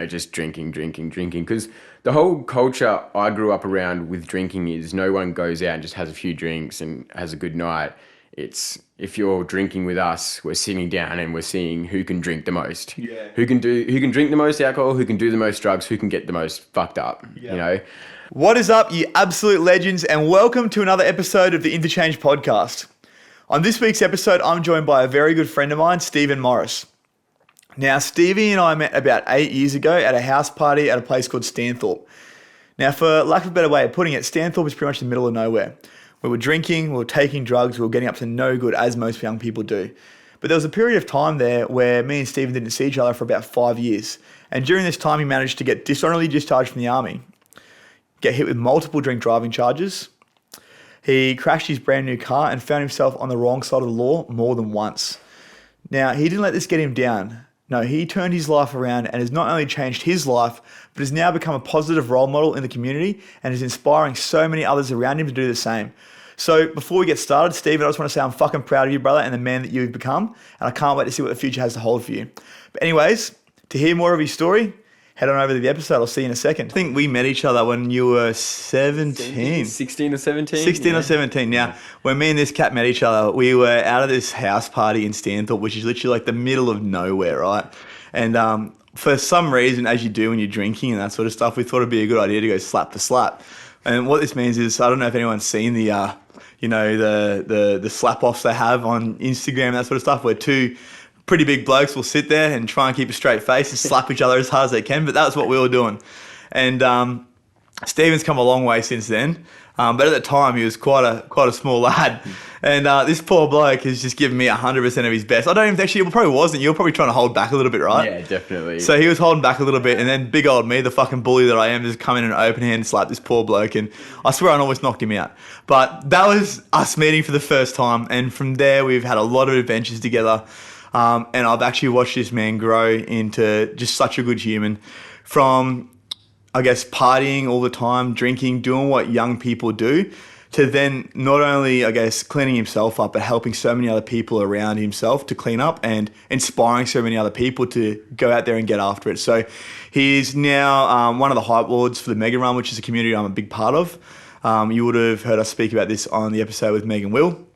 just drinking. Because the whole culture I grew up around with drinking is no one goes out and just has a few drinks and has a good night. It's if you're drinking with us, we're sitting down and we're seeing who can drink the most. Yeah. Who can drink the most alcohol, who can do the most drugs, who can get the most fucked up. Yeah. What is up, you absolute legends, and welcome to another episode of the Interchange Podcast. On this week's episode, I'm joined by a very good friend of mine, Steaven Morris. Now, Stevie and I met about 8 years ago at a house party at a place called Stanthorpe. Now, for lack of a better way of putting it, Stanthorpe is pretty much the middle of nowhere. We were drinking, we were taking drugs, we were getting up to no good, as most young people do. But there was a period of time there where me and Steven didn't see each other for about 5 years. And during this time, he managed to get dishonorably discharged from the army, get hit with multiple drink driving charges. He crashed his brand new car and found himself on the wrong side of the law more than once. Now, he didn't let this get him down. No, he turned his life around and has not only changed his life, but has now become a positive role model in the community and is inspiring so many others around him to do the same. So before we get started, Steven, I just want to say I'm fucking proud of you, brother, and the man that you've become. And I can't wait to see what the future has to hold for you. But anyways, to hear more of his story, head on over to the episode. I'll see you in a second. I think we met each other when you were 17. 16 or 17. 16 or 17. Now, when me and this cat met each other, we were out of this house party in Stanthorpe, which is literally like the middle of nowhere, right? And for some reason, as you do when you're drinking and that sort of stuff, we thought it'd be a good idea to go slap for slap. And what this means is, I don't know if anyone's seen the slap-offs they have on Instagram and that sort of stuff, where two pretty big blokes will sit there and try and keep a straight face and slap each other as hard as they can. But that's what we were doing. And Steven's come a long way since then. But at the time, he was quite a small lad. And this poor bloke has just given me 100% of his best. I don't even actually, it probably wasn't. You were probably trying to hold back a little bit, right? Yeah, definitely. So he was holding back a little bit, and then big old me, the fucking bully that I am, just come in and open hand and slap this poor bloke. And I swear I almost knocked him out. But that was us meeting for the first time. And from there, we've had a lot of adventures together. And I've actually watched this man grow into just such a good human. From, I guess, partying all the time, drinking, doing what young people do, to then not only, I guess, cleaning himself up, but helping so many other people around himself to clean up and inspiring so many other people to go out there and get after it. So he's now one of the hype lords for the Mega Run, which is a community I'm a big part of. You would have heard us speak about this on the episode with Meg and Will.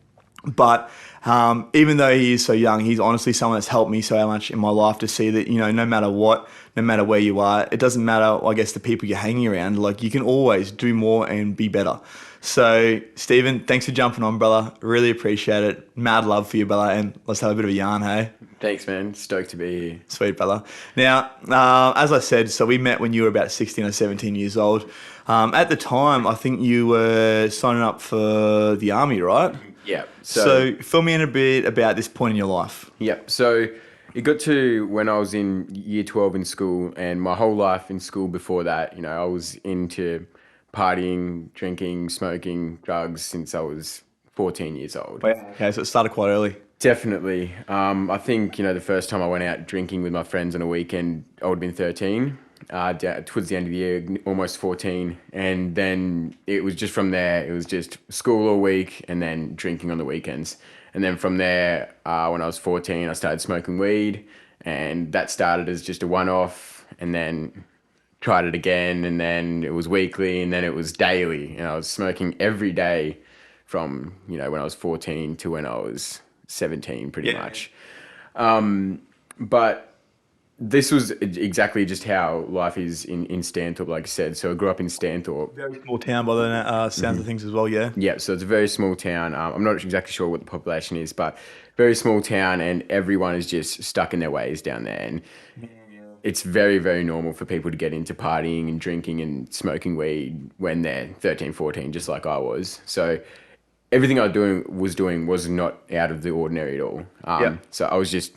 But even though he is so young, he's honestly someone that's helped me so much in my life to see that, no matter what, no matter where you are, it doesn't matter, I guess, the people you're hanging around. Like, you can always do more and be better. So, Steven, thanks for jumping on, brother. Really appreciate it. Mad love for you, brother. And let's have a bit of a yarn, hey? Thanks, man. Stoked to be here. Sweet, brother. Now, as I said, so we met when you were about 16 or 17 years old. At the time, I think you were signing up for the army, right? Yeah. So fill me in a bit about this point in your life. Yeah. So it got to when I was in year 12 in school, and my whole life in school before that, I was into partying, drinking, smoking, drugs since I was 14 years old. Okay, so it started quite early. Definitely. I think, the first time I went out drinking with my friends on a weekend, I would have been 13. Towards the end of the year, almost 14. And then it was just from there, it was just school all week and then drinking on the weekends. And then from there, when I was 14, I started smoking weed, and that started as just a one-off, and then tried it again, and then it was weekly, and then it was daily. And I was smoking every day from, when I was 14 to when I was 17, pretty much. But this was exactly just how life is in Stanthorpe, like I said. So I grew up in Stanthorpe. Very small town by the sounds of things as well, yeah? Yeah, so it's a very small town. I'm not exactly sure what the population is, but very small town, and everyone is just stuck in their ways down there. And it's very, very normal for people to get into partying and drinking and smoking weed when they're 13, 14, just like I was. So everything I was doing was not out of the ordinary at all. So I was just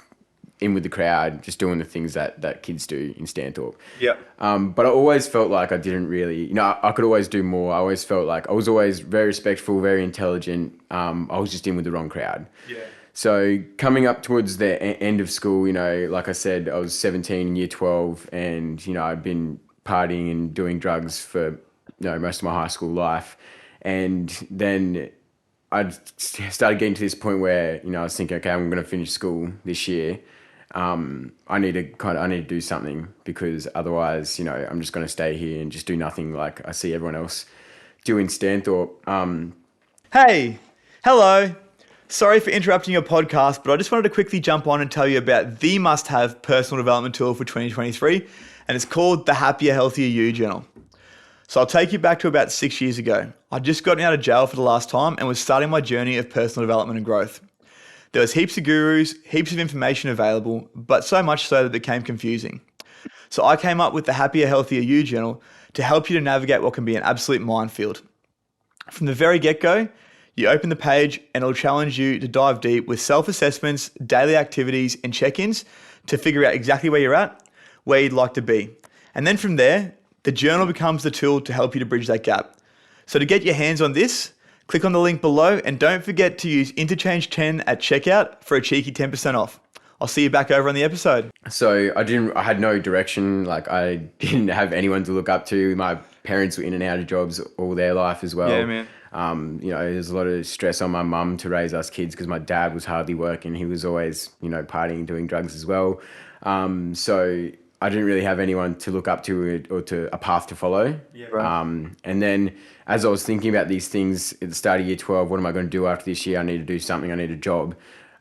in with the crowd, just doing the things that kids do in Stanthorpe. Yeah. But I always felt like I didn't really, I could always do more. I always felt like I was always very respectful, very intelligent. I was just in with the wrong crowd. Yeah. So coming up towards the end of school, like I said, I was 17 in year 12, and, I'd been partying and doing drugs for, most of my high school life. And then I started getting to this point where, I was thinking, okay, I'm going to finish school this year. I need to do something, because otherwise, I'm just going to stay here and just do nothing like I see everyone else do in Stanthorpe. Hey, hello. Sorry for interrupting your podcast, but I just wanted to quickly jump on and tell you about the must-have personal development tool for 2023, and it's called the Happier, Healthier You Journal. So I'll take you back to about 6 years ago. I'd just gotten out of jail for the last time and was starting my journey of personal development and growth. There was heaps of gurus, heaps of information available, but so much so that it became confusing. So I came up with the Happier, Healthier You Journal to help you to navigate what can be an absolute minefield. From the very get-go, you open the page and it'll challenge you to dive deep with self-assessments, daily activities, and check-ins to figure out exactly where you're at, where you'd like to be. And then from there, the journal becomes the tool to help you to bridge that gap. So to get your hands on this, click on the link below and don't forget to use Interchange10 at checkout for a cheeky 10% off. I'll see you back over on the episode. So I had no direction. Like, I didn't have anyone to look up to. My parents were in and out of jobs all their life as well. Yeah, man. There's a lot of stress on my mum to raise us kids, because my dad was hardly working. He was always, partying, doing drugs as well. So I didn't really have anyone to look up to or to a path to follow. Yeah, right. And then as I was thinking about these things at the start of year 12, what am I going to do after this year? I need to do something. I need a job.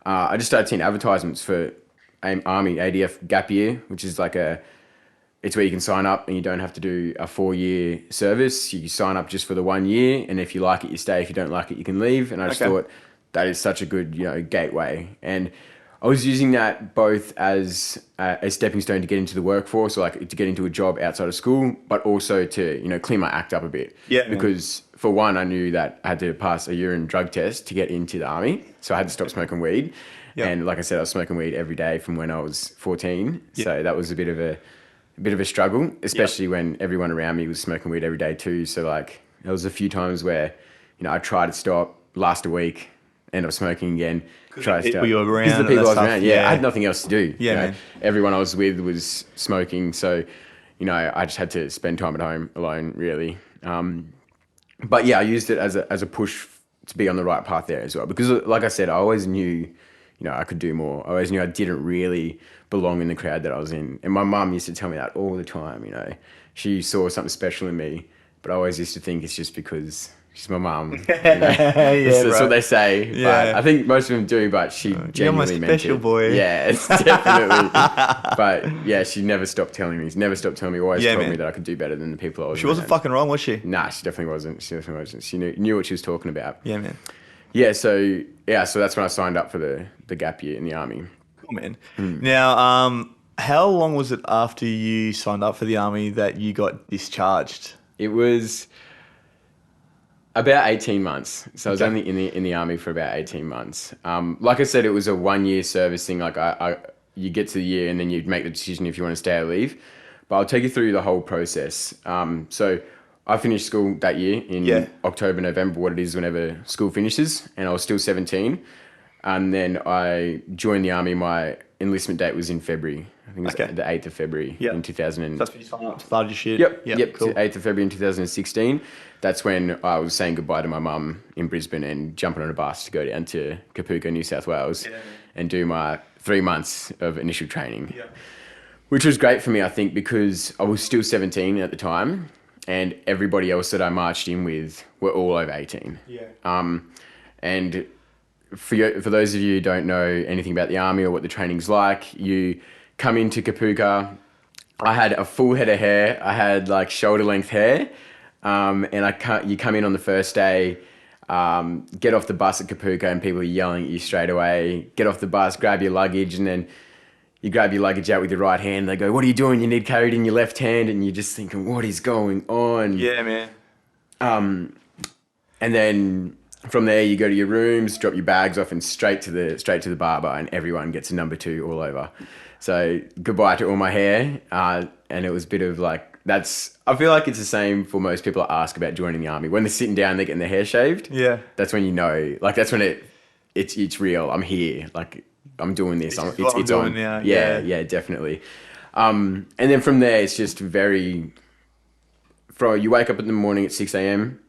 I just started seeing advertisements for Army ADF Gap Year, which is it's where you can sign up and you don't have to do a 4-year service. You sign up just for the 1 year, and if you like it, you stay. If you don't like it, you can leave. And I just thought that is such a good, gateway. And I was using that both as a stepping stone to get into the workforce, or like to get into a job outside of school, but also to, clean my act up a bit. Yeah. Because for one, I knew that I had to pass a urine drug test to get into the army. So I had to stop smoking weed. Yep. And like I said, I was smoking weed every day from when I was 14. Yep. So that was a bit of a struggle, especially when everyone around me was smoking weed every day too. So there was a few times where, I tried to stop, last a week, end up smoking again. Try to stop. Because the people I was around, I had nothing else to do. Yeah, man. Everyone I was with was smoking. So, I just had to spend time at home alone, really. But yeah, I used it as a push to be on the right path there as well. Because like I said, I always knew, I could do more. I always knew I didn't really belong in the crowd that I was in. And my mum used to tell me that all the time, She saw something special in me, but I always used to think it's just because she's my mum. That's what they say. Yeah. But I think most of them do, but she genuinely You're my meant special it. boy. Yeah, it's definitely. But yeah, she never stopped telling me. She never stopped telling me. Always told me that I could do better than the people I was She wasn't fucking wrong, was she? Nah, she definitely wasn't. She knew what she was talking about. Yeah, man. Yeah, so that's when I signed up for the gap year in the army. Cool, man. Now, how long was it after you signed up for the army that you got discharged? It was about 18 months. So I was only in the army for about 18 months. Like I said, it was a 1-year service thing. Like you get to the year and then you make the decision if you want to stay or leave. But I'll take you through the whole process. So I finished school that year in October, November, what it is whenever school finishes, and I was still 17. And then I joined the army. My enlistment date was in February. I think it was the 8th of February in 2000. That's when you signed up, started your shit? Yep, cool. 8th of February in 2016. That's when I was saying goodbye to my mum in Brisbane and jumping on a bus to go down to Kapooka, New South Wales, and do my 3 months of initial training, which was great for me, I think, because I was still 17 at the time, and everybody else that I marched in with were all over 18. And for those of you who don't know anything about the army or what the training's like, you come into Kapooka. I had a full head of hair. I had shoulder length hair. And you come in on the first day, get off the bus at Kapooka and people are yelling at you straight away. Get off the bus, grab your luggage, and then you grab your luggage out with your right hand. They go, "What are you doing? You need carried in your left hand." And you're just thinking, what is going on? Yeah, man. And then from there, you go to your rooms, drop your bags off, and straight to the barber, and everyone gets a number 2 all over. So goodbye to all my hair, and it was a bit of I feel like it's the same for most people that ask about joining the army. When they're sitting down, they're getting their hair shaved. Yeah, that's when you know, that's when it's real. I'm here, I'm doing this. It's on. Now. Yeah, definitely. And then from there, it's just you wake up in the morning at 6 a.m.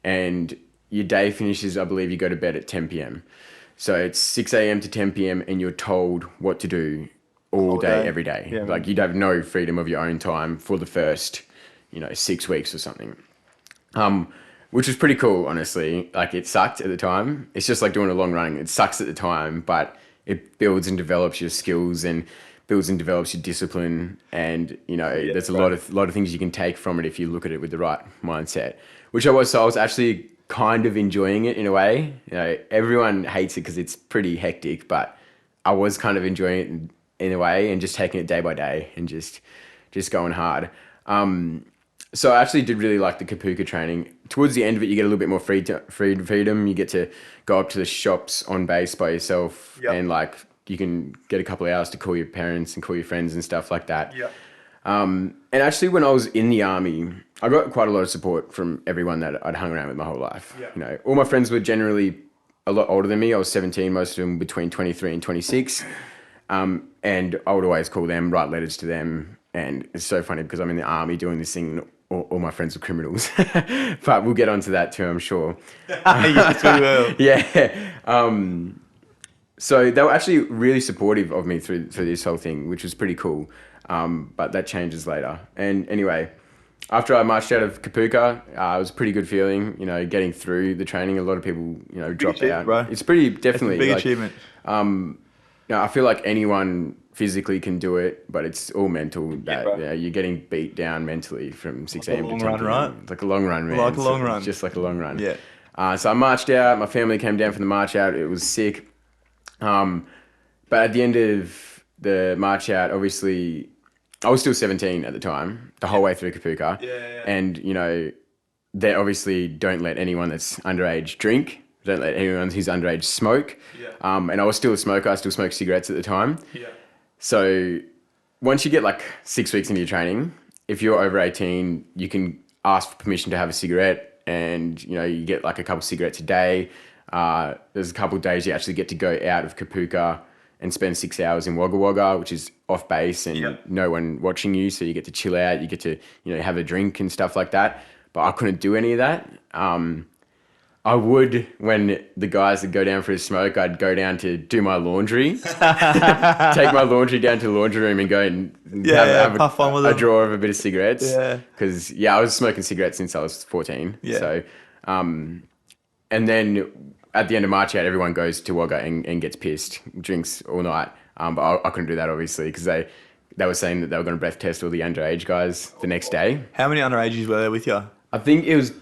and your day finishes, I believe you go to bed at 10 p.m. So it's 6 a.m. to 10 p.m. and you're told what to do all day, day. every day. Yeah, like you'd have no freedom of your own time for the first, 6 weeks or something. Which was pretty cool, honestly. Like it sucked at the time. It's just like doing a long run. It sucks at the time, but it builds and develops your skills and builds and develops your discipline. And, there's a lot of things you can take from it if you look at it with the right mindset, which I was. So I was actually kind of enjoying it in a way. Everyone hates it because it's pretty hectic, but I was kind of enjoying it in a way and just taking it day by day and just going hard. So I actually did really like the Kapuka training. Towards the end of it, you get a little bit more freedom. You get to go up to the shops on base by yourself, and like you can get a couple of hours to call your parents and call your friends and stuff like that. Yeah. And actually, when I was in the army, I got quite a lot of support from everyone that I'd hung around with my whole life. Yeah. All my friends were generally a lot older than me. I was 17, most of them between 23 and 26. And I would always call them, write letters to them. And it's so funny because I'm in the army doing this thing. All my friends are criminals, but we'll get onto that too, I'm sure. Yes, we will. Yeah. So they were actually really supportive of me through this whole thing, which was pretty cool. But that changes later. And anyway, after I marched out of Kapuka, it was a pretty good feeling, getting through the training. A lot of people, drop out. Bro. It's pretty definitely It's a big achievement. I feel like anyone physically can do it, but it's all mental. You're getting beat down mentally from 6 a.m. to 10 long run, p.m. right? It's like a long run, man. Like a long run. It's just like a long run. Yeah. So I marched out. My family came down for the march out. It was sick. But at the end of the march out, obviously, I was still 17 at the time, the whole way through Kapuka. Yeah. And, they obviously don't let anyone that's underage drink. Don't let anyone who's underage smoke. Yeah. And I was still a smoker. I still smoked cigarettes at the time. Yeah. So once you get like 6 weeks into your training, if you're over 18, you can ask for permission to have a cigarette, and you get like a couple cigarettes a day. There's a couple of days you actually get to go out of Kapuka and spend 6 hours in Wagga Wagga, which is off base and no one watching you. So you get to chill out, you get to have a drink and stuff like that. But I couldn't do any of that. I would, when the guys would go down for a smoke, I'd go down to do my laundry, take my laundry down to the laundry room and go and have puff on with a them. drawer of a bit of cigarettes. Yeah. Because, I was smoking cigarettes since I was 14. Yeah. So, and then at the end of March out, everyone goes to Wagga and gets pissed, drinks all night. But I couldn't do that, obviously, because they were saying that they were going to breath test all the underage guys the next day. How many underages were there with you? I think it was...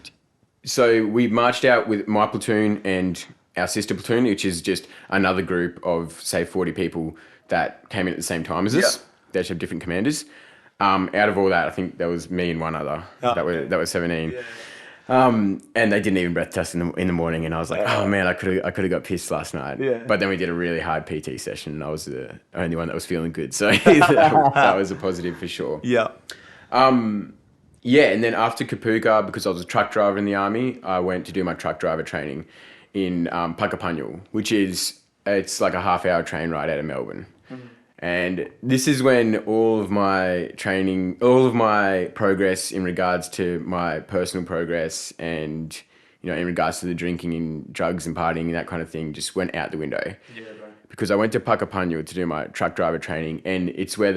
So we marched out with my platoon and our sister platoon, which is just another group of, say, 40 people that came in at the same time as us. They just have different commanders. Out of all that, I think there was me and one other that were 17. And they didn't even breath test in the morning, and I was like, oh man, I could have got pissed last night. Yeah. But then we did a really hard PT session, and I was the only one that was feeling good, so that was a positive for sure. Yeah. Yeah, and then after Kapuka, because I was a truck driver in the army, I went to do my truck driver training in Puckapunyal, which it's like a half-hour train ride out of Melbourne. Mm-hmm. And this is when all of my progress in regards to my personal progress and, in regards to the drinking and drugs and partying and that kind of thing just went out the window. Yeah, bro. Because I went to Puckapunyal to do my truck driver training, and it's where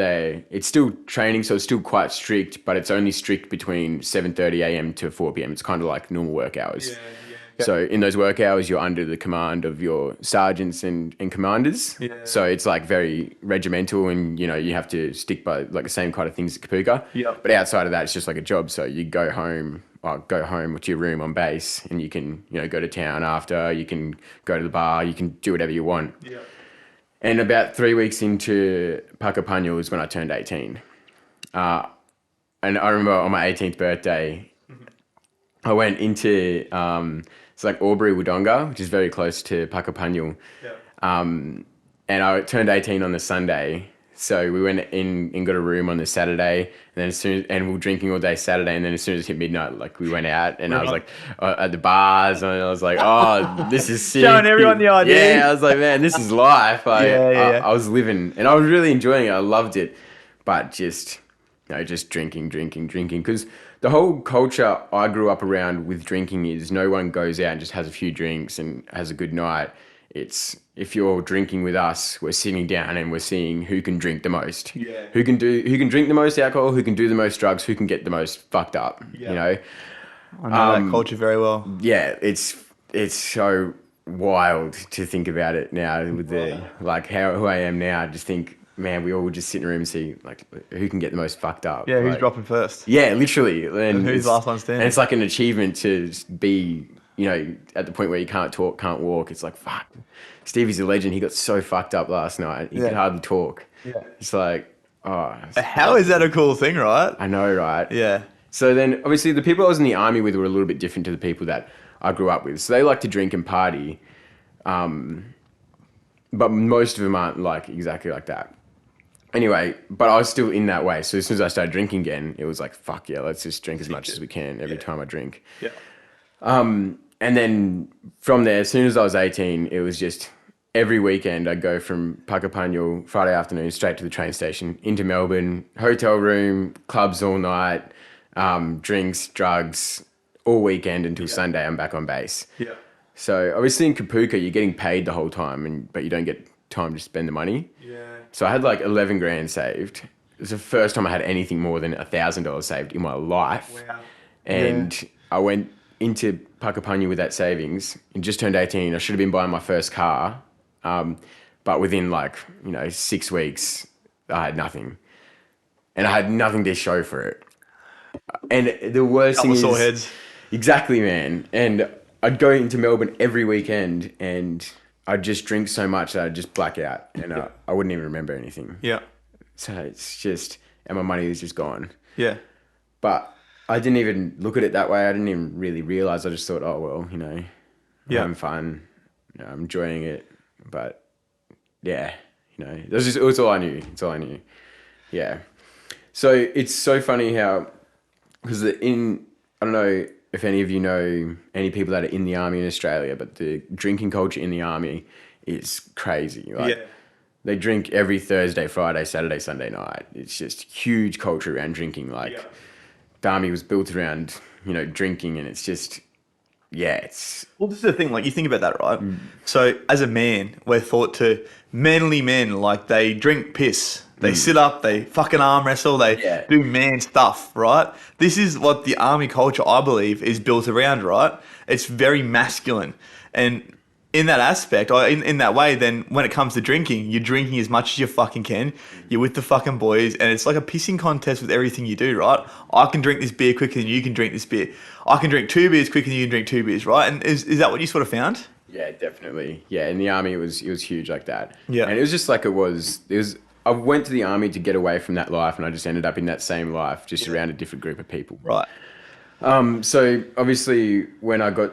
it's still training, so it's still quite strict, but it's only strict between 7:30 a.m. to 4 p.m. It's kind of like normal work hours. Yeah. So in those work hours, you're under the command of your sergeants and commanders. Yeah. So it's like very regimental, and you have to stick by like the same kind of things at Kapuka. Yeah. But outside of that, it's just like a job. So you go home to your room on base, and you can go to town after. You can go to the bar. You can do whatever you want. Yeah. And about 3 weeks into Puckapunyal is when I turned 18. And I remember on my 18th birthday, I went into, it's like Albury Wodonga, which is very close to Puckapunyal. Yeah. And I turned 18 on the Sunday. So we went in and got a room on the Saturday, and then we were drinking all day Saturday, and then as soon as it hit midnight, like we went out, and I was like at the bars, and I was like, oh, this is sick. Showing everyone the ID. Yeah, I was like, man, this is life. I was living, and I was really enjoying it. I loved it, but just drinking, because the whole culture I grew up around with drinking is no one goes out and just has a few drinks and has a good night. It's if you're drinking with us, we're sitting down and we're seeing who can drink the most. Yeah. Who can drink the most alcohol, who can do the most drugs, who can get the most fucked up. Yeah. You know? I know that culture very well. Yeah, it's so wild to think about it now with who I am now. I just think, man, we all just sit in a room and see like who can get the most fucked up. Yeah, who's like, dropping first? Yeah, literally. And who's last one standing? And it's like an achievement to be, you know, at the point where you can't talk, can't walk. It's like, fuck, Stevie's a legend. He got so fucked up last night. He could hardly talk. Yeah. It's like, oh. How is that a cool thing, right? I know, right? Yeah. So then, obviously, the people I was in the army with were a little bit different to the people that I grew up with. So they like to drink and party, but most of them aren't like exactly like that. Anyway, but I was still in that way. So as soon as I started drinking again, it was like, fuck yeah, let's just drink as much as we can every time I drink. Yeah. And then from there, as soon as I was 18, it was just every weekend I'd go from Puckapunyal Friday afternoon straight to the train station, into Melbourne, hotel room, clubs all night, drinks, drugs, all weekend until Sunday I'm back on base. Yeah. So obviously in Kapuka, you're getting paid the whole time, but you don't get time to spend the money. Yeah. So I had like 11 grand saved. It was the first time I had anything more than $1,000 saved in my life. Wow. And I went into Puckapunyal with that savings and just turned 18. I should have been buying my first car. But within 6 weeks, I had nothing. And I had nothing to show for it. And the worst thing is... sore heads. Exactly, man. And I'd go into Melbourne every weekend and I'd just drink so much that I'd just black out. And I wouldn't even remember anything. Yeah. So it's just... And my money was just gone. Yeah. But I didn't even look at it that way. I didn't even really realise. I just thought, oh, well, I'm having fun. I'm enjoying it. But yeah, it was all I knew. It's all I knew. Yeah. So it's so funny how, because I don't know if any of you know any people that are in the army in Australia, but the drinking culture in the army is crazy. They drink every Thursday, Friday, Saturday, Sunday night. It's just huge culture around drinking. The army was built around, drinking, and it's just, it's... Well, this is the thing, you think about that, right? So, as a man, we're thought to manly men, they drink piss. They sit up, they fucking arm wrestle, they do man stuff, right? This is what the army culture, I believe, is built around, right? It's very masculine. And in that aspect, or in that way, then when it comes to drinking, you're drinking as much as you fucking can. You're with the fucking boys, and it's like a pissing contest with everything you do, right? I can drink this beer quicker than you can drink this beer. I can drink 2 beers quicker than you can drink 2 beers, right? And is that what you sort of found? Yeah, definitely. Yeah, in the army, it was huge like that. Yeah. And it was just like it was. I went to the army to get away from that life, and I just ended up in that same life, just around a different group of people. Right. So obviously, when I got,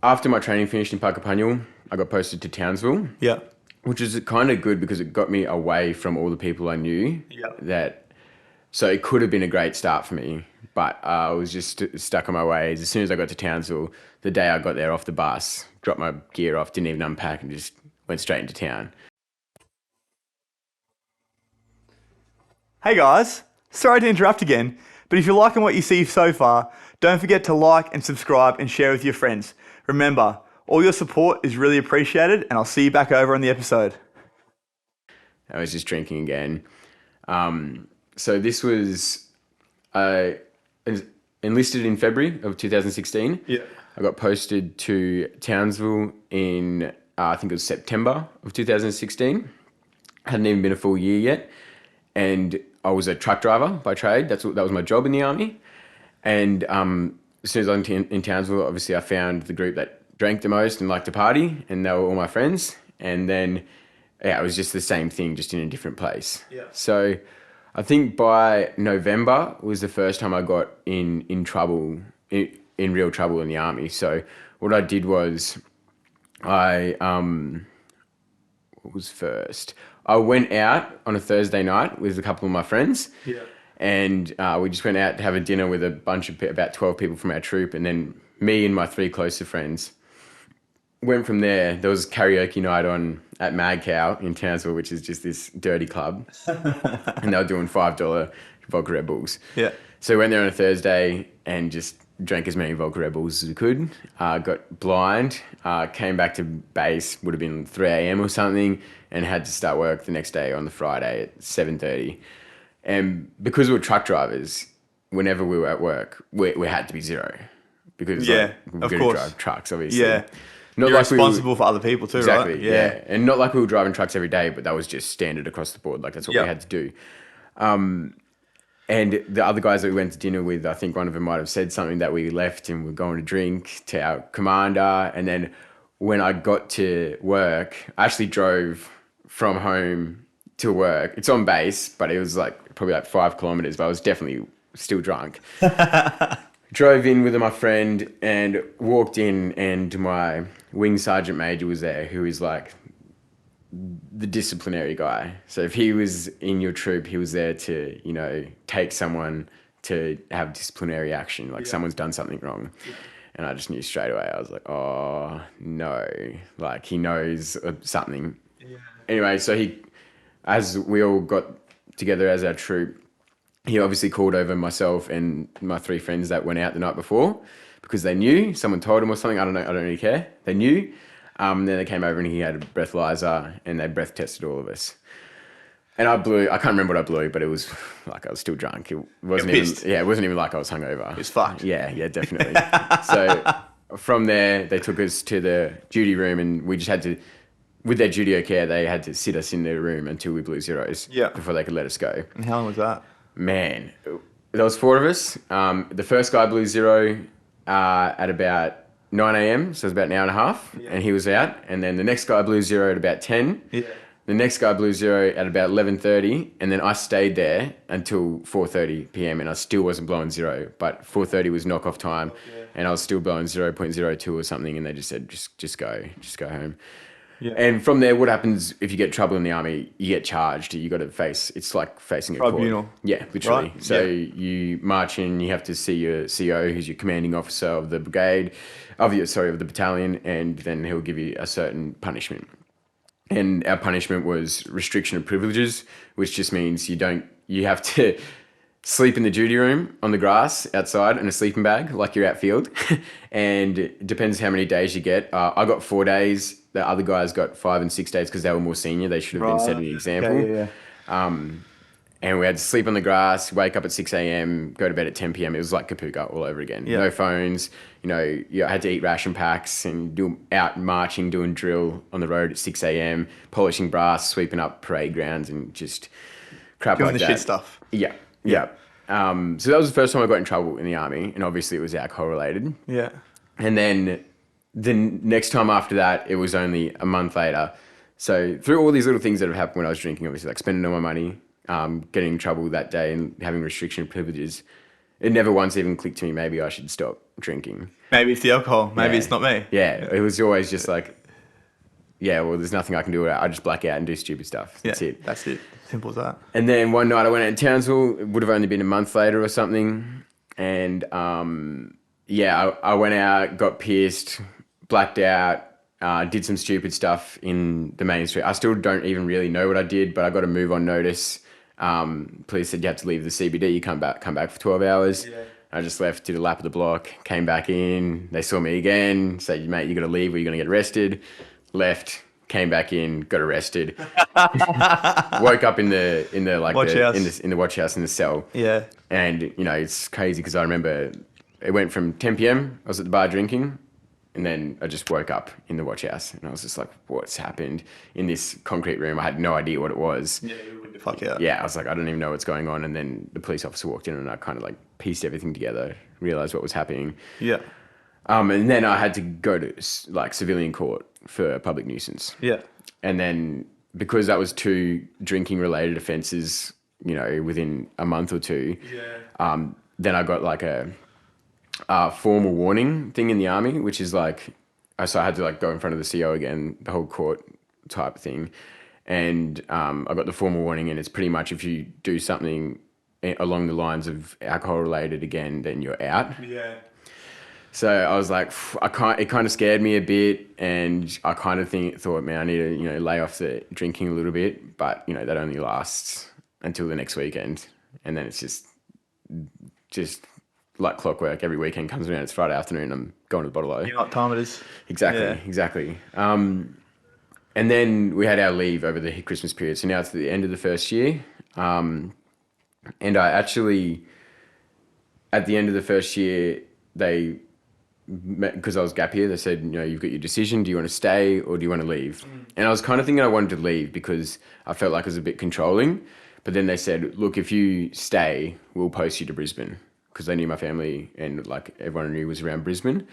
after my training finished in Puckapunyal, I got posted to Townsville. Yeah. Which is kind of good because it got me away from all the people I knew. Yeah. So it could have been a great start for me, but I was just stuck on my ways. As soon as I got to Townsville, the day I got there off the bus, dropped my gear off, didn't even unpack, and just went straight into town. Hey guys, sorry to interrupt again, but if you're liking what you see so far, don't forget to like and subscribe and share with your friends. Remember, all your support is really appreciated, and I'll see you back over on the episode. I was just drinking again. So this was enlisted in February of 2016. Yeah. I got posted to Townsville in, I think it was September of 2016. Hadn't even been a full year yet. And I was a truck driver by trade. That was my job in the army. And as soon as I was in Townsville, obviously I found the group that drank the most and liked to party, and they were all my friends. And then, it was just the same thing, just in a different place. Yeah. So I think by November was the first time I got in trouble, in real trouble in the army. So what I did was what was first? I went out on a Thursday night with a couple of my friends. Yeah. And we just went out to have a dinner with a bunch of about 12 people from our troop, and then me and my 3 closer friends went from there. There was karaoke night on at Mad Cow in Townsville, which is just this dirty club, and they were doing $5 vodka Red Bulls. Yeah. So we went there on a Thursday and just drank as many vodka Red Bulls as we could, got blind, came back to base, would have been 3 a.m. or something, and had to start work the next day on the Friday at 7:30. And because we were truck drivers, whenever we were at work, we had to be zero. Because Yeah, we of could course. drive trucks, obviously. Yeah. Not You're like we were- responsible for other people too, exactly, right? yeah. And not like we were driving trucks every day, but that was just standard across the board. Like that's what Yeah. we had to do. And the other guys that we went to dinner with, I think one of them might have said something that we left and we're going to drink to our commander. And then when I got to work, I actually drove from home to work. It's on base, but it was like probably like 5 kilometers, but I was definitely still drunk. Drove in with my friend and walked in, and my wing sergeant major was there, who is like the disciplinary guy. So if he was in your troop, he was there to, you know, take someone to have disciplinary action, like someone's done something wrong. And I just knew straight away. I was like, oh no, like he knows something. Anyway, so as we all got together as our troop, he obviously called over myself and my 3 friends that went out the night before because they knew, someone told them or something. I don't know. I don't really care. They knew. Then they came over and he had a breathalyzer and they breath tested all of us. And I can't remember what I blew, but it was like I was still drunk. It wasn't even like I was hungover. It's fucked. Yeah, definitely. So from there, they took us to the duty room and we just had to, with their duty care, they had to sit us in their room until we blew zeros before they could let us go. And how long was that? Man, there was 4 of us. The first guy blew zero at about 9 a.m, so it was about an hour and a half, and he was out. And then the next guy blew zero at about 10. Yeah. The next guy blew zero at about 11:30, and then I stayed there until 4:30 p.m. and I still wasn't blowing zero, but 4:30 was knockoff time, and I was still blowing 0.02 or something, and they just said, just go home. Yeah. And from there, what happens if you get trouble in the army? You get charged. You got to face. It's like facing a tribunal. Court. Yeah, literally. Right. So you march in. You have to see your CO, who's your commanding officer of the brigade, of the battalion, and then he'll give you a certain punishment. And our punishment was restriction of privileges, which just means you have to sleep in the duty room on the grass outside in a sleeping bag like you're outfield. And it depends how many days you get. I got 4 days. The other guys got 5 and 6 days because they were more senior. They should have been setting the example. Okay, And we had to sleep on the grass, wake up at 6 a.m, go to bed at 10 p.m. It was like Kapuka all over again. Yeah. No phones. You know, you had to eat ration packs and do out marching, doing drill on the road at 6 a.m, polishing brass, sweeping up parade grounds and just crap doing like the that. shit stuff. Yeah. So that was the first time I got in trouble in the army, and obviously it was alcohol related. Yeah. And then the next time after that, it was only a month later. So through all these little things that have happened when I was drinking, obviously like spending all my money, getting in trouble that day and having restriction of privileges, it never once even clicked to me, maybe I should stop drinking. Maybe it's the alcohol. Maybe it's not me. Yeah, it was always just like, yeah, well, there's nothing I can do. I just black out and do stupid stuff. That's it. That's it. Simple as that. And then one night I went out to Townsville. It would have only been a month later or something. And I went out, got pissed, blacked out, did some stupid stuff in the main street. I still don't even really know what I did, but I got a move on notice. Police said you have to leave the CBD. You come back for 12 hours. Yeah. I just left, did a lap of the block, came back in. They saw me again, said, mate, you got to leave or you're going to get arrested. Left, came back in, got arrested. Woke up in the watch house in the cell. Yeah. And you know it's crazy because I remember it went from 10 p.m. I was at the bar drinking, and then I just woke up in the watch house, and I was just like, "What's happened in this concrete room?" I had no idea what it was. Yeah, you wouldn't fuck out. Yeah, I was like, I don't even know what's going on. And then the police officer walked in, and I kind of like pieced everything together, realized what was happening. Yeah. And then I had to go to like civilian court for public nuisance. Yeah. And then because that was 2 drinking related offences, you know, within a month or 2, then I got like a formal warning thing in the army, which is like, so I had to like go in front of the CO again, the whole court type thing. And I got the formal warning, and it's pretty much if you do something along the lines of alcohol related again, then you're out. Yeah. So I was like, it kind of scared me a bit, and I kind of thought, man, I need to, you know, lay off the drinking a little bit, but you know, that only lasts until the next weekend, and then it's just like clockwork. Every weekend comes around, it's Friday afternoon, I'm going to the bottle. You know what time it is? Exactly. And then we had our leave over the Christmas period. So now it's the end of the first year. And I actually, at the end of the first year, because I was gap year, they said, you've got your decision. Do you want to stay or do you want to leave? And I was kind of thinking I wanted to leave because I felt like it was a bit controlling. But then they said, look, if you stay, we'll post you to Brisbane, because they knew my family and like everyone I knew was around Brisbane.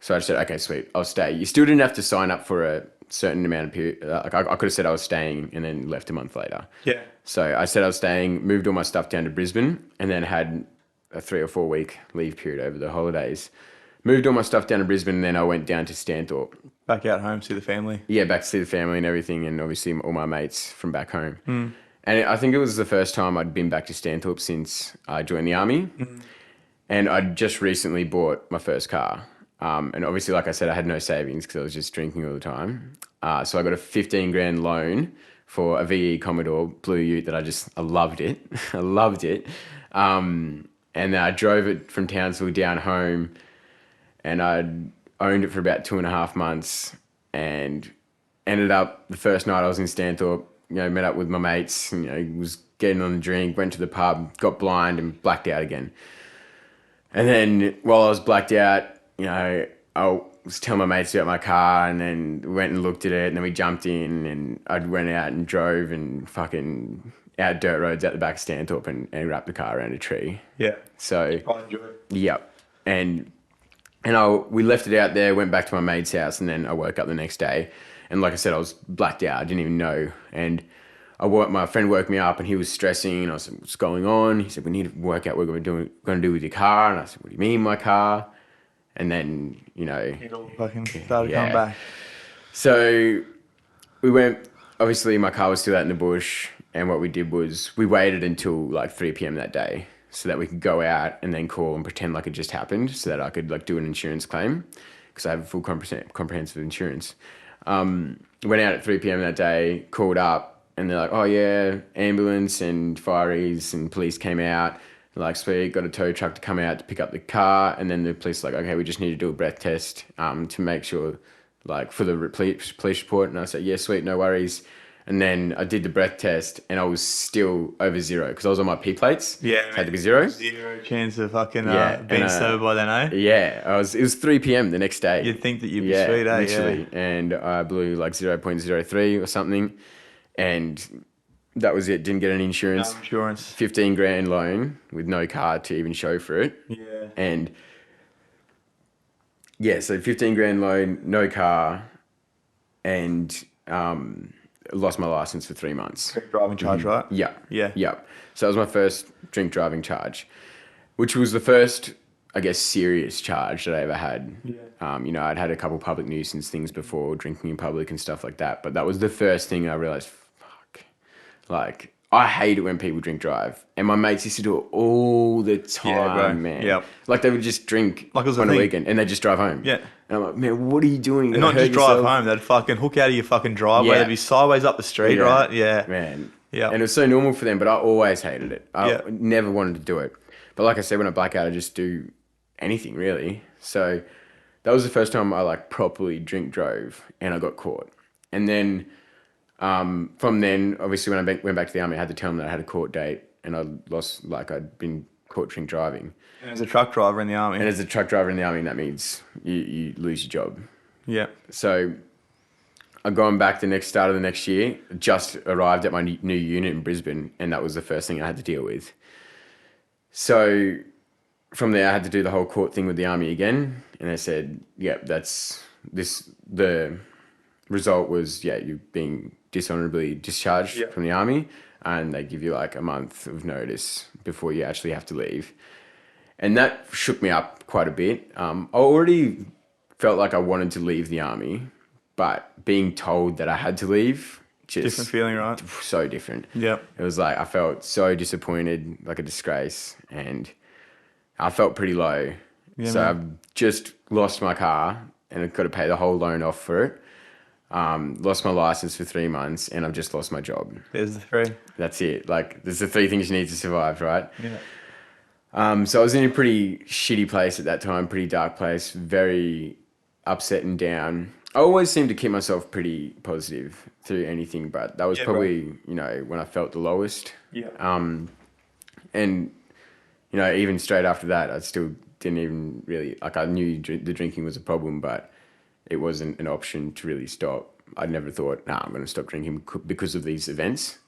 So I said, okay, sweet, I'll stay. You still didn't have to sign up for a certain amount of period. Like I could have said I was staying and then left a month later. Yeah. So I said I was staying, moved all my stuff down to Brisbane, and then had a 3 or 4 week leave period over the holidays. Moved all my stuff down to Brisbane, and then I went down to Stanthorpe. Back out home, see the family. Yeah, back to see the family and everything, and obviously all my mates from back home. And I think it was the first time I'd been back to Stanthorpe since I joined the army. And I'd just recently bought my first car. And obviously, like I said, I had no savings because I was just drinking all the time. So I got a 15 grand loan for a VE Commodore Blue Ute that I loved it. I loved it. And I drove it from Townsville down home, and I'd owned it for about 2.5 months, and ended up the first night I was in Stanthorpe, met up with my mates, was getting on a drink, went to the pub, got blind and blacked out again. And then while I was blacked out, I was telling my mates about my car, and then went and looked at it, and then we jumped in, and I went out and drove and fucking out dirt roads out the back of Stanthorpe and wrapped the car around a tree. Yeah. So I enjoy it. Yep. And we left it out there, went back to my mate's house, and then I woke up the next day. And like I said, I was blacked out. I didn't even know. And my friend woke me up, and he was stressing. And I said, what's going on? He said, we need to work out what we're going to do with your car. And I said, what do you mean my car? And then, It all fucking started coming back. So we went, obviously my car was still out in the bush. And what we did was we waited until like 3 p.m. that day so that we could go out and then call and pretend like it just happened, so that I could like do an insurance claim, because I have full comprehensive insurance. Went out at 3 p.m. that day, called up, and they're like, oh yeah, ambulance and fireys and police came out. They're like, sweet, got a tow truck to come out to pick up the car. And then the police were like, okay, we just need to do a breath test to make sure, like for the police report. And I said, yeah, sweet, no worries. And then I did the breath test, and I was still over 0 because I was on my P plates. Yeah, it had to be 0. 0 chance of fucking being sober by then, eh? Yeah, it was 3 p.m. the next day. You'd think that you'd be sweet, eh? Literally. Yeah. And I blew like 0.03 or something, and that was it. Didn't get any insurance. No insurance. 15 grand loan with no car to even show for it. Yeah. And yeah, so 15 grand loan, no car, and lost my license for 3 months. Drink driving charge, right? Yeah. Yeah. Yeah. So that was my first drink driving charge, which was the first, I guess, serious charge that I ever had. Yeah. I'd had a couple public nuisance things before, drinking in public and stuff like that, but that was the first thing I realized, fuck, like, I hate it when people drink drive. And my mates used to do it all the time, man. Yep. Like they would just drink like it was on a weekend and they just drive home. Yeah. And I'm like, man, what are you doing? And not just drive home, they'd fucking hook out of your fucking driveway. They'd be sideways up the street, right? Yeah. Man. Yeah. And it was so normal for them, but I always hated it. I never wanted to do it. But like I said, when I black out, I just do anything really. So that was the first time I like properly drink drove, and I got caught. And then from then, obviously, when I went back to the army, I had to tell them that I had a court date, and I'd been caught drink driving. And as a truck driver in the army. And as a truck driver in the army, that means you lose your job. Yeah. So I'm going back start of the next year, just arrived at my new unit in Brisbane, and that was the first thing I had to deal with. So from there, I had to do the whole court thing with the army again, and they said, the result was, you're being dishonorably discharged from the army, and they give you like a month of notice before you actually have to leave. And that shook me up quite a bit. I already felt like I wanted to leave the army, but being told that I had to leave, just different feeling, right? So different. Yeah. It was like I felt so disappointed, like a disgrace, and I felt pretty low. Yeah, so I've just lost my car, and I've got to pay the whole loan off for it. Lost my license for 3 months, and I've just lost my job. There's the 3. That's it. Like, there's the 3 things you need to survive, right? Yeah. So I was in a pretty shitty place at that time, pretty dark place, very upset and down. I always seemed to keep myself pretty positive through anything, but that was Yeah, right. probably, when I felt the lowest. Yeah. And, even straight after that, I still didn't even really, like, I knew the drinking was a problem, but it wasn't an option to really stop. I never thought, I'm going to stop drinking because of these events,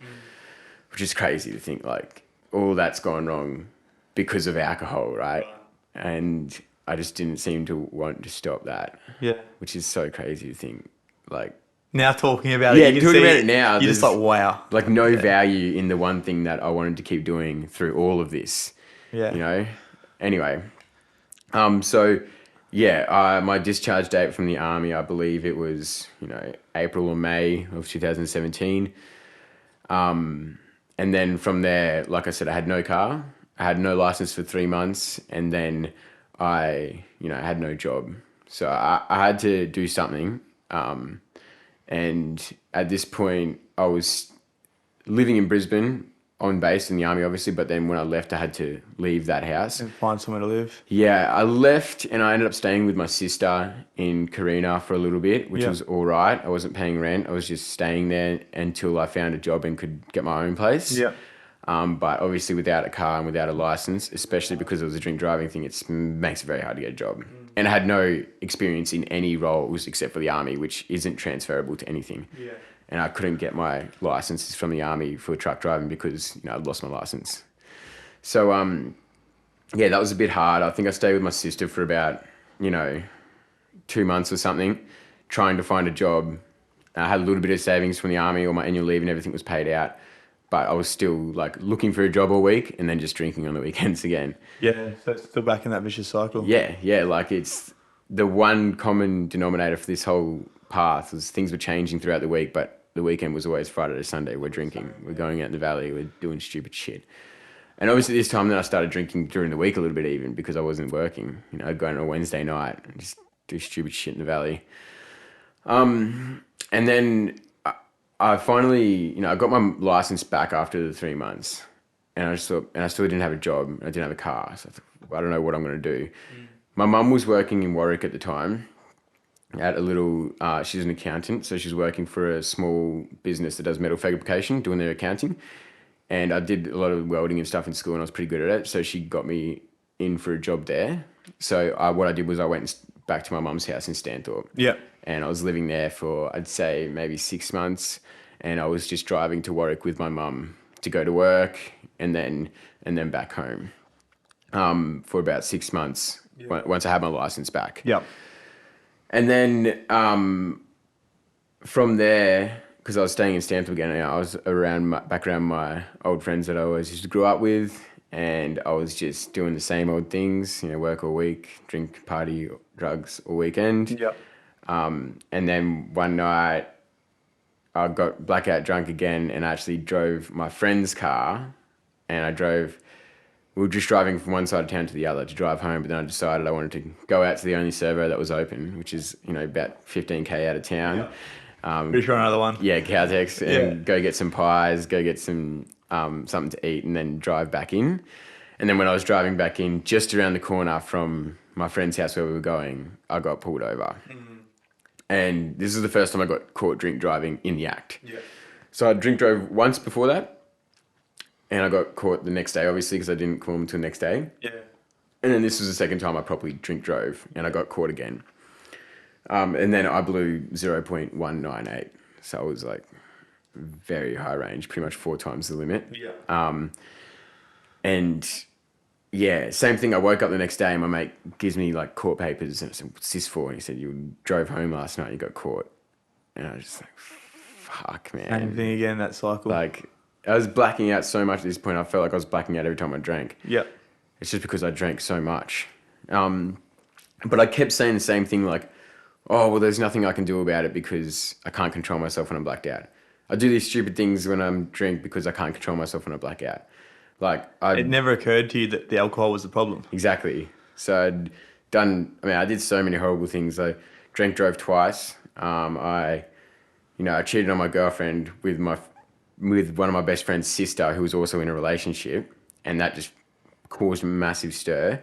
which is crazy to think, like, all that's gone wrong because of alcohol, right? And I just didn't seem to want to stop that. Yeah. Which is so crazy to think. Like, Now talking about yeah, it, you can talking see about it now, you're just there's, like, wow. like, no value in the one thing that I wanted to keep doing through all of this. Yeah. Anyway, my discharge date from the army, I believe it was, April or May of 2017. And then from there, like I said, I had no car. I had no license for 3 months, and then I had no job. So I had to do something. And at this point, I was living in Brisbane on base in the army, obviously. But then when I left, I had to leave that house. And find somewhere to live. Yeah, I left and I ended up staying with my sister in Carina for a little bit, which was all right. I wasn't paying rent. I was just staying there until I found a job and could get my own place. Yeah. But obviously without a car and without a license, especially because it was a drink driving thing, it makes it very hard to get a job. And I had no experience in any roles except for the army, which isn't transferable to anything. Yeah. And I couldn't get my licenses from the army for truck driving because, I'd lost my license. So, that was a bit hard. I think I stayed with my sister for about, 2 months or something, trying to find a job. I had a little bit of savings from the army, all my annual leave and everything was paid out. But I was still like looking for a job all week and then just drinking on the weekends again. Yeah, so it's still back in that vicious cycle. Yeah, like it's the one common denominator for this whole path was things were changing throughout the week, but the weekend was always Friday to Sunday. We're drinking, we're going out in the valley, we're doing stupid shit. And obviously this time then I started drinking during the week a little bit even because I wasn't working. I'd go on a Wednesday night and just do stupid shit in the valley. And then I finally, I got my license back after the 3 months, and I still didn't have a job. I didn't have a car, so I thought, I don't know what I'm going to do. My mum was working in Warwick at the time, at a little. She's an accountant, so she's working for a small business that does metal fabrication, doing their accounting. And I did a lot of welding and stuff in school, and I was pretty good at it. So she got me in for a job there. So what I did was I went back to my mum's house in Stanthorpe. Yeah. And I was living there for, I'd say, maybe 6 months. And I was just driving to Warwick with my mum to go to work and then back home for about 6 months once I had my license back. Yeah. And then from there, because I was staying in Stanthorpe again, I was back around my old friends that I always used to grow up with. And I was just doing the same old things, work all week, drink, party, drugs all weekend. Yeah. And then one night I got blackout drunk again and actually drove my friend's car. And we were just driving from one side of town to the other to drive home. But then I decided I wanted to go out to the only servo that was open, which is, about 15K out of town. Yeah. Pretty sure another one. Yeah, Caltex, and go get some pies, go get some something to eat, and then drive back in. And then when I was driving back in, just around the corner from my friend's house where we were going, I got pulled over. And this is the first time I got caught drink driving in the act. Yeah. So I drink drove once before that, and I got caught the next day, obviously, because I didn't call them until the next day. Yeah. And then this was the second time I properly drink drove, and I got caught again. And then I blew 0.198. So I was like very high range, pretty much 4 times the limit. Yeah. And yeah, same thing. I woke up the next day and my mate gives me like court papers and I said, "What's this for?" And he said, "You drove home last night and you got caught." And I was just like, fuck, man. Same thing again, that cycle. Like, I was blacking out so much at this point. I felt like I was blacking out every time I drank. Yeah. It's just because I drank so much. But I kept saying the same thing, like, oh, well, there's nothing I can do about it because I can't control myself when I'm blacked out. I do these stupid things when I'm drink because I can't control myself when I black out. Like, it never occurred to you that the alcohol was the problem. Exactly. So I did so many horrible things. I drank, drove twice. I cheated on my girlfriend with one of my best friend's sister who was also in a relationship, and that just caused a massive stir.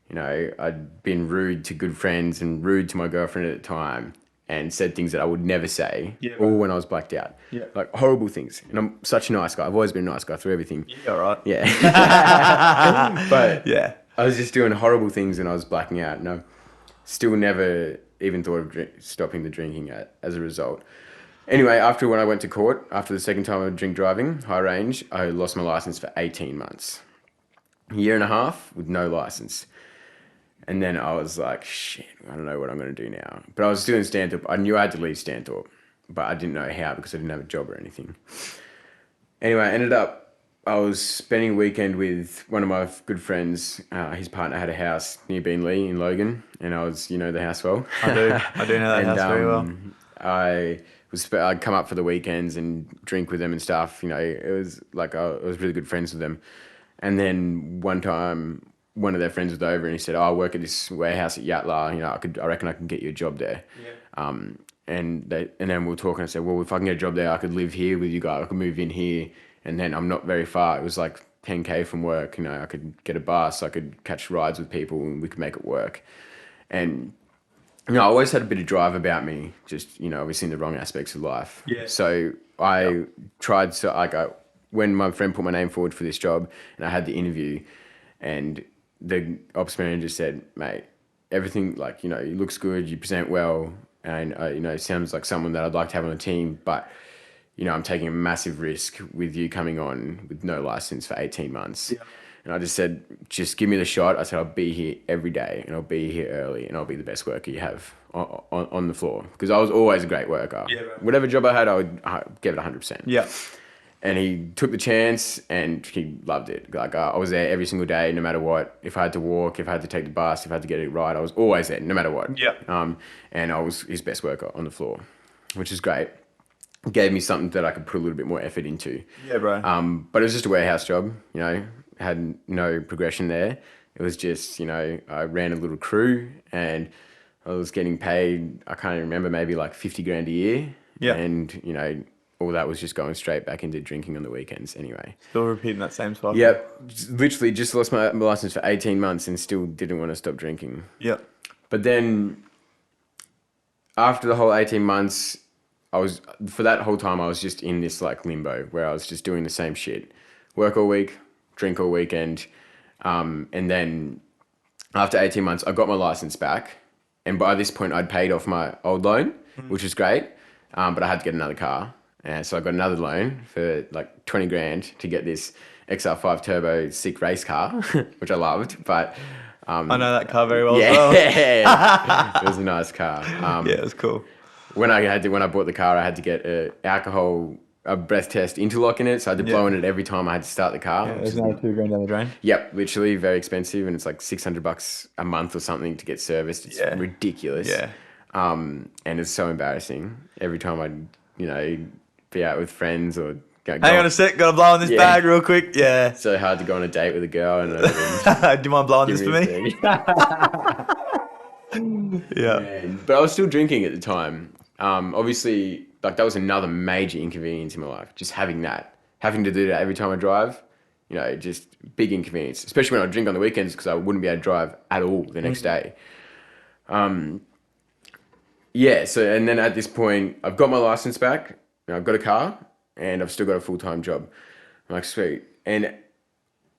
You know, I'd been rude to good friends and rude to my girlfriend at the time and said things that I would never say, all when I was blacked out. Yeah. Like horrible things. And I'm such a nice guy. I've always been a nice guy through everything. Yeah, right. Yeah. But Yeah. I was just doing horrible things and I was blacking out. And I still never even thought of stopping the drinking as a result. Anyway, when I went to court, after the second time of drink driving, high range, I lost my license for 18 months. A year and a half with no license. And then I was like, shit, I don't know what I'm going to do now. But I was still in Stanthorpe. I knew I had to leave Stanthorpe, but I didn't know how because I didn't have a job or anything. Anyway, I was spending a weekend with one of my good friends. His partner had a house near Beenleigh in Logan, and I was, the house well. I do know that house very well. I'd come up for the weekends and drink with them and stuff. It was like I was really good friends with them. And then one time, one of their friends was over and he said, I work at this warehouse at Yatla. I reckon I can get you a job there. Yeah. And then we were talking. I said, well, if I can get a job there, I could live here with you guys. I could move in here. And then I'm not very far. It was like 10K from work. I could get a bus. I could catch rides with people and we could make it work. And, I always had a bit of drive about me, just, obviously in the wrong aspects of life. Yeah. So I tried to, when my friend put my name forward for this job and I had the interview and the ops manager said, mate, everything, it looks good, you present well, and, it sounds like someone that I'd like to have on the team, but, I'm taking a massive risk with you coming on with no license for 18 months. Yeah. And I just said, just give me the shot. I said, I'll be here every day and I'll be here early and I'll be the best worker you have on the floor. Because I was always a great worker. Yeah, right. Whatever job I had, I would give it 100%. Yeah. And he took the chance and he loved it. I was there every single day, no matter what. If I had to walk, if I had to take the bus, if I had to get a ride, I was always there, no matter what. Yeah. And I was his best worker on the floor, which is great. It gave me something that I could put a little bit more effort into. Yeah, bro. But it was just a warehouse job, had no progression there. It was just, I ran a little crew and I was getting paid, I can't even remember, maybe like 50 grand a year. Yeah. And, all that was just going straight back into drinking on the weekends anyway. Still repeating that same cycle. Yep. Literally just lost my license for 18 months and still didn't want to stop drinking. Yep. But then after the whole 18 months, for that whole time, I was just in this like limbo where I was just doing the same shit. Work all week, drink all weekend. And then after 18 months, I got my license back. And by this point, I'd paid off my old loan, which was great. But I had to get another car. And so I got another loan for like 20 grand to get this XR5 turbo sick race car, which I loved. But I know that car very well as well. Yeah, it was a nice car. Yeah, it was cool. When I bought the car, I had to get a breath test interlock in it, so I had to blow in it every time I had to start the car. Yeah, there's another $2 grand down the drain. Yep, literally very expensive, and it's like $600 a month or something to get serviced. It's ridiculous. Yeah. And it's so embarrassing every time I'd be out with friends or hang on a sec, gotta blow on this bag real quick. Yeah. It's so hard to go on a date with a girl and do you mind blowing this for me? Yeah. Man. But I was still drinking at the time. Obviously, like that was another major inconvenience in my life. Just having to do that every time I drive, just big inconvenience. Especially when I drink on the weekends because I wouldn't be able to drive at all the next day. Yeah. So and then at this point, I've got my license back. I've got a car and I've still got a full-time job. I'm like, sweet. And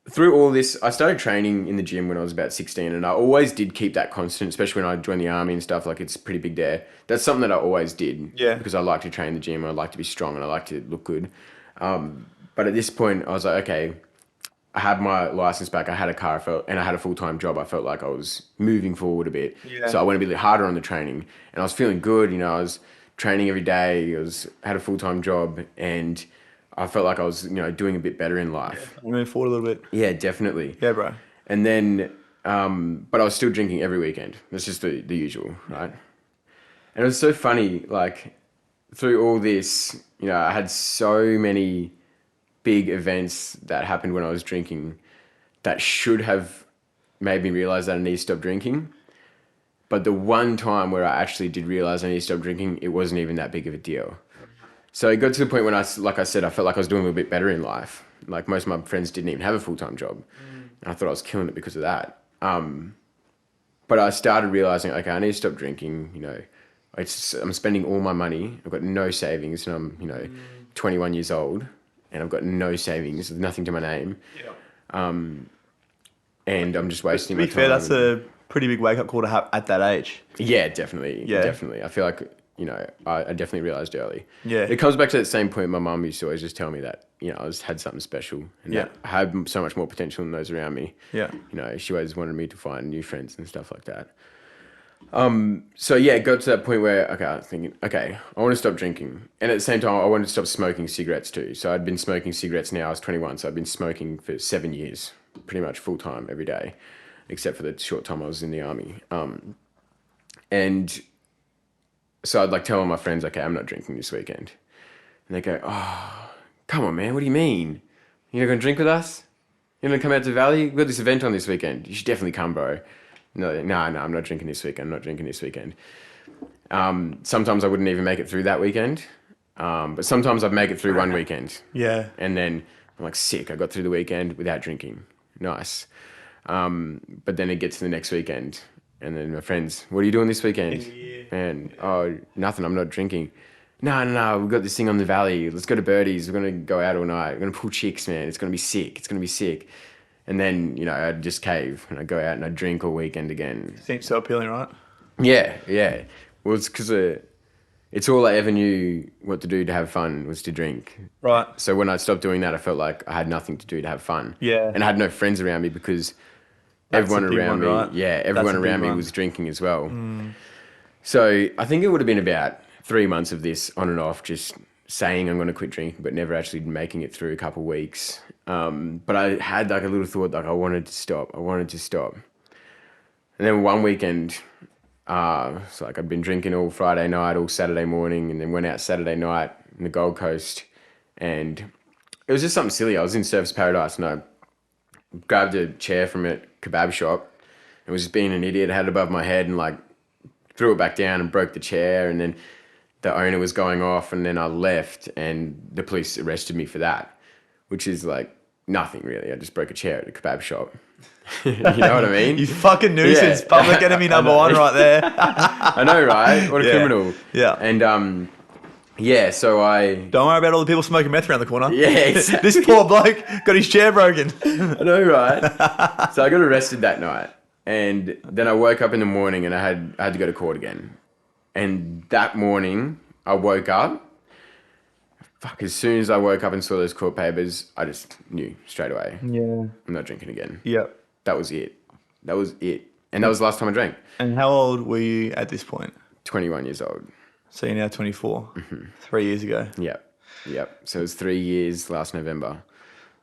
through all this, I started training in the gym when I was about 16 and I always did keep that constant, especially when I joined the army and stuff, like it's pretty big there. That's something that I always did. Yeah. Because I like to train in the gym, I like to be strong and I like to look good. But at this point, I was like, okay, I had my license back, I had a car, and I had a full-time job. I felt like I was moving forward a bit. Yeah. So I went a bit harder on the training and I was feeling good, I was training every day, had a full-time job, and I felt like I was, doing a bit better in life. Yeah, moving forward a little bit. Yeah, definitely. Yeah, bro. And then, but I was still drinking every weekend. That's just the usual, right? And it was so funny, like, through all this, I had so many big events that happened when I was drinking that should have made me realize that I need to stop drinking. But the one time where I actually did realize I need to stop drinking, it wasn't even that big of a deal. So it got to the point when I felt like I was doing a little bit better in life. Like most of my friends didn't even have a full-time job. I thought I was killing it because of that. But I started realizing, okay, I need to stop drinking. I'm spending all my money. I've got no savings, and I'm 21 years old, and I've got no savings. There's nothing to my name. Yeah. And I'm just wasting To my be time. fair, that's a pretty big wake up call to have at that age. Yeah, definitely. Yeah. Definitely. I feel like, I definitely realized early. Yeah. It comes back to that same point my mum used to always just tell me that, I had something special and that I had so much more potential than those around me. Yeah. She always wanted me to find new friends and stuff like that. So yeah, it got to that point where, okay, I was thinking, okay, I want to stop drinking. And at the same time, I wanted to stop smoking cigarettes too. So I'd been smoking cigarettes now, I was 21. So I'd been smoking for 7 years, pretty much full time every day, except for the short time I was in the army. And so I'd tell all my friends, okay, I'm not drinking this weekend. And they go, oh, come on, man, what do you mean? You're not going to drink with us? You're going to come out to the Valley? We've got this event on this weekend. You should definitely come, bro. No, I'm not drinking this weekend. I'm not drinking this weekend. Sometimes I wouldn't even make it through that weekend. But sometimes I'd make it through one weekend. Yeah. And then I'm like, sick, I got through the weekend without drinking. Nice. But then it gets to the next weekend. And then my friends, what are you doing this weekend? And, oh, nothing, I'm not drinking. No, we've got this thing on the Valley. Let's go to Birdie's. We're going to go out all night. We're going to pull chicks, man. It's going to be sick. And then, I'd just cave and I'd go out and I'd drink all weekend again. Seems so appealing, right? Yeah. Well, it's because it's all I ever knew what to do to have fun was to drink. Right. So when I stopped doing that, I felt like I had nothing to do to have fun. Yeah. And I had no friends around me because That's everyone a big around one, me, right? everyone around me was drinking as well. So I think it would have been about 3 months of this on and off, just saying I'm going to quit drinking, but never actually making it through a couple of weeks. But I had a little thought, I wanted to stop. And then one weekend, so I'd been drinking all Friday night, all Saturday morning, and then went out Saturday night in the Gold Coast. And it was just something silly. I was in Surfers Paradise and I grabbed a chair from a kebab shop and was just being an idiot. I had it above my head and threw it back down and broke the chair. And then the owner was going off and then I left and the police arrested me for that, which is nothing really. I just broke a chair at a kebab shop. You know what I mean? You fucking nuisance. Yeah. Public enemy number one right there. I know, right? What a criminal. Yeah. And so I... Don't worry about all the people smoking meth around the corner. Yeah, exactly. This poor bloke got his chair broken. I know, right? So I got arrested that night. And then I woke up in the morning and I had to go to court again. And that morning, I woke up. As soon as I woke up and saw those court papers, I just knew straight away. Yeah. I'm not drinking again. Yep. That was it. And that was the last time I drank. And how old were you at this point? 21 years old. So you're now 24. 3 years ago. Yep. So it was 3 years last November.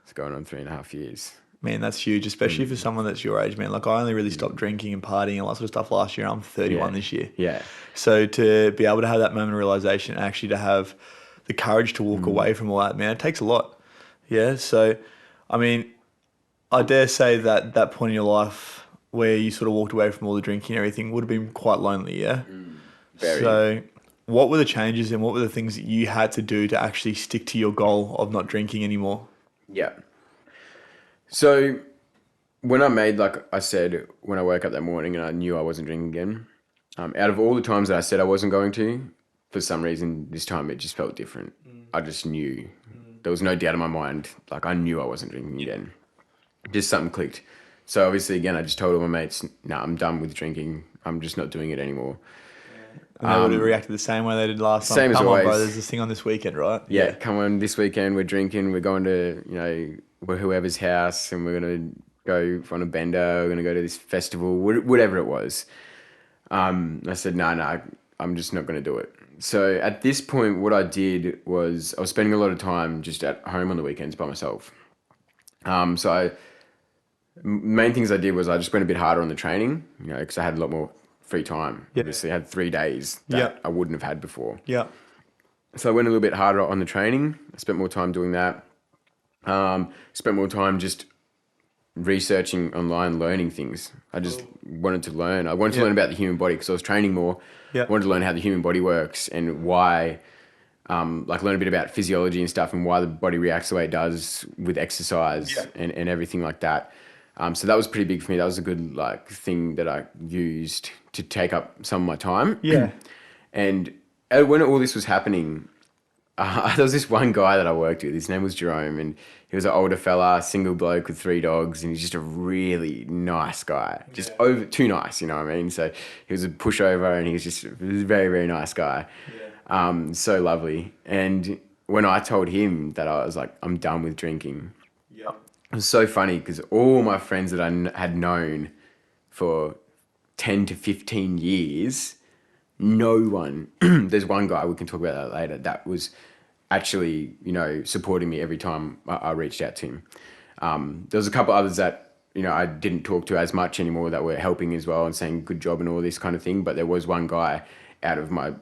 It's going on 3.5 years. Man, that's huge, especially for someone that's your age, man. I only really stopped drinking and partying and all that sort of stuff last year. I'm 31 this year. Yeah. So to be able to have that moment of realization, actually to have the courage to walk away from all that, man, it takes a lot. Yeah. So, I dare say that point in your life where you sort of walked away from all the drinking and everything would have been quite lonely. Yeah. Very. So what were the changes and what were the things that you had to do to actually stick to your goal of not drinking anymore? Yeah. So when I made, I said, when I woke up that morning and I knew I wasn't drinking again, out of all the times that I said I wasn't going to, for some reason, this time it just felt different. I just knew. There was no doubt in my mind. I knew I wasn't drinking again. Just something clicked. So obviously, again, I just told all my mates, I'm done with drinking. I'm just not doing it anymore. And they would have reacted the same way they did last time. Same as always. Come on, bro, there's this thing on this weekend, right? Yeah, come on, this weekend we're drinking. We're going to, whoever's house and we're going to go on a bender. We're going to go to this festival, whatever it was. I said, no, I'm just not going to do it. So at this point, what I did was I was spending a lot of time just at home on the weekends by myself. Main things I did was I just went a bit harder on the training, because I had a lot more free time. Yeah. Obviously, I had 3 days that I wouldn't have had before. Yeah. So I went a little bit harder on the training. I spent more time doing that. Spent more time just researching online, learning things. I just wanted to learn. I wanted to learn about the human body because I was training more. I wanted to learn how the human body works and why, learn a bit about physiology and stuff and why the body reacts the way it does with exercise and everything like that. So that was pretty big for me. That was a good like thing that I used to take up some of my time. Yeah. And when all this was happening, there was this one guy that I worked with. His name was Jerome, and he was an older fella, single bloke with 3 dogs, and he's just a really nice guy. Just over too nice, you know what I mean? So he was a pushover, and he was just a very, very nice guy. Yeah. So lovely. And when I told him that I was like, I'm done with drinking, it was so funny because all my friends that I had known for 10 to 15 years, no one, there's one guy, we can talk about that later, that was actually, supporting me every time I reached out to him. There was a couple others that, I didn't talk to as much anymore that were helping as well and saying good job and all this kind of thing. But there was one guy out of my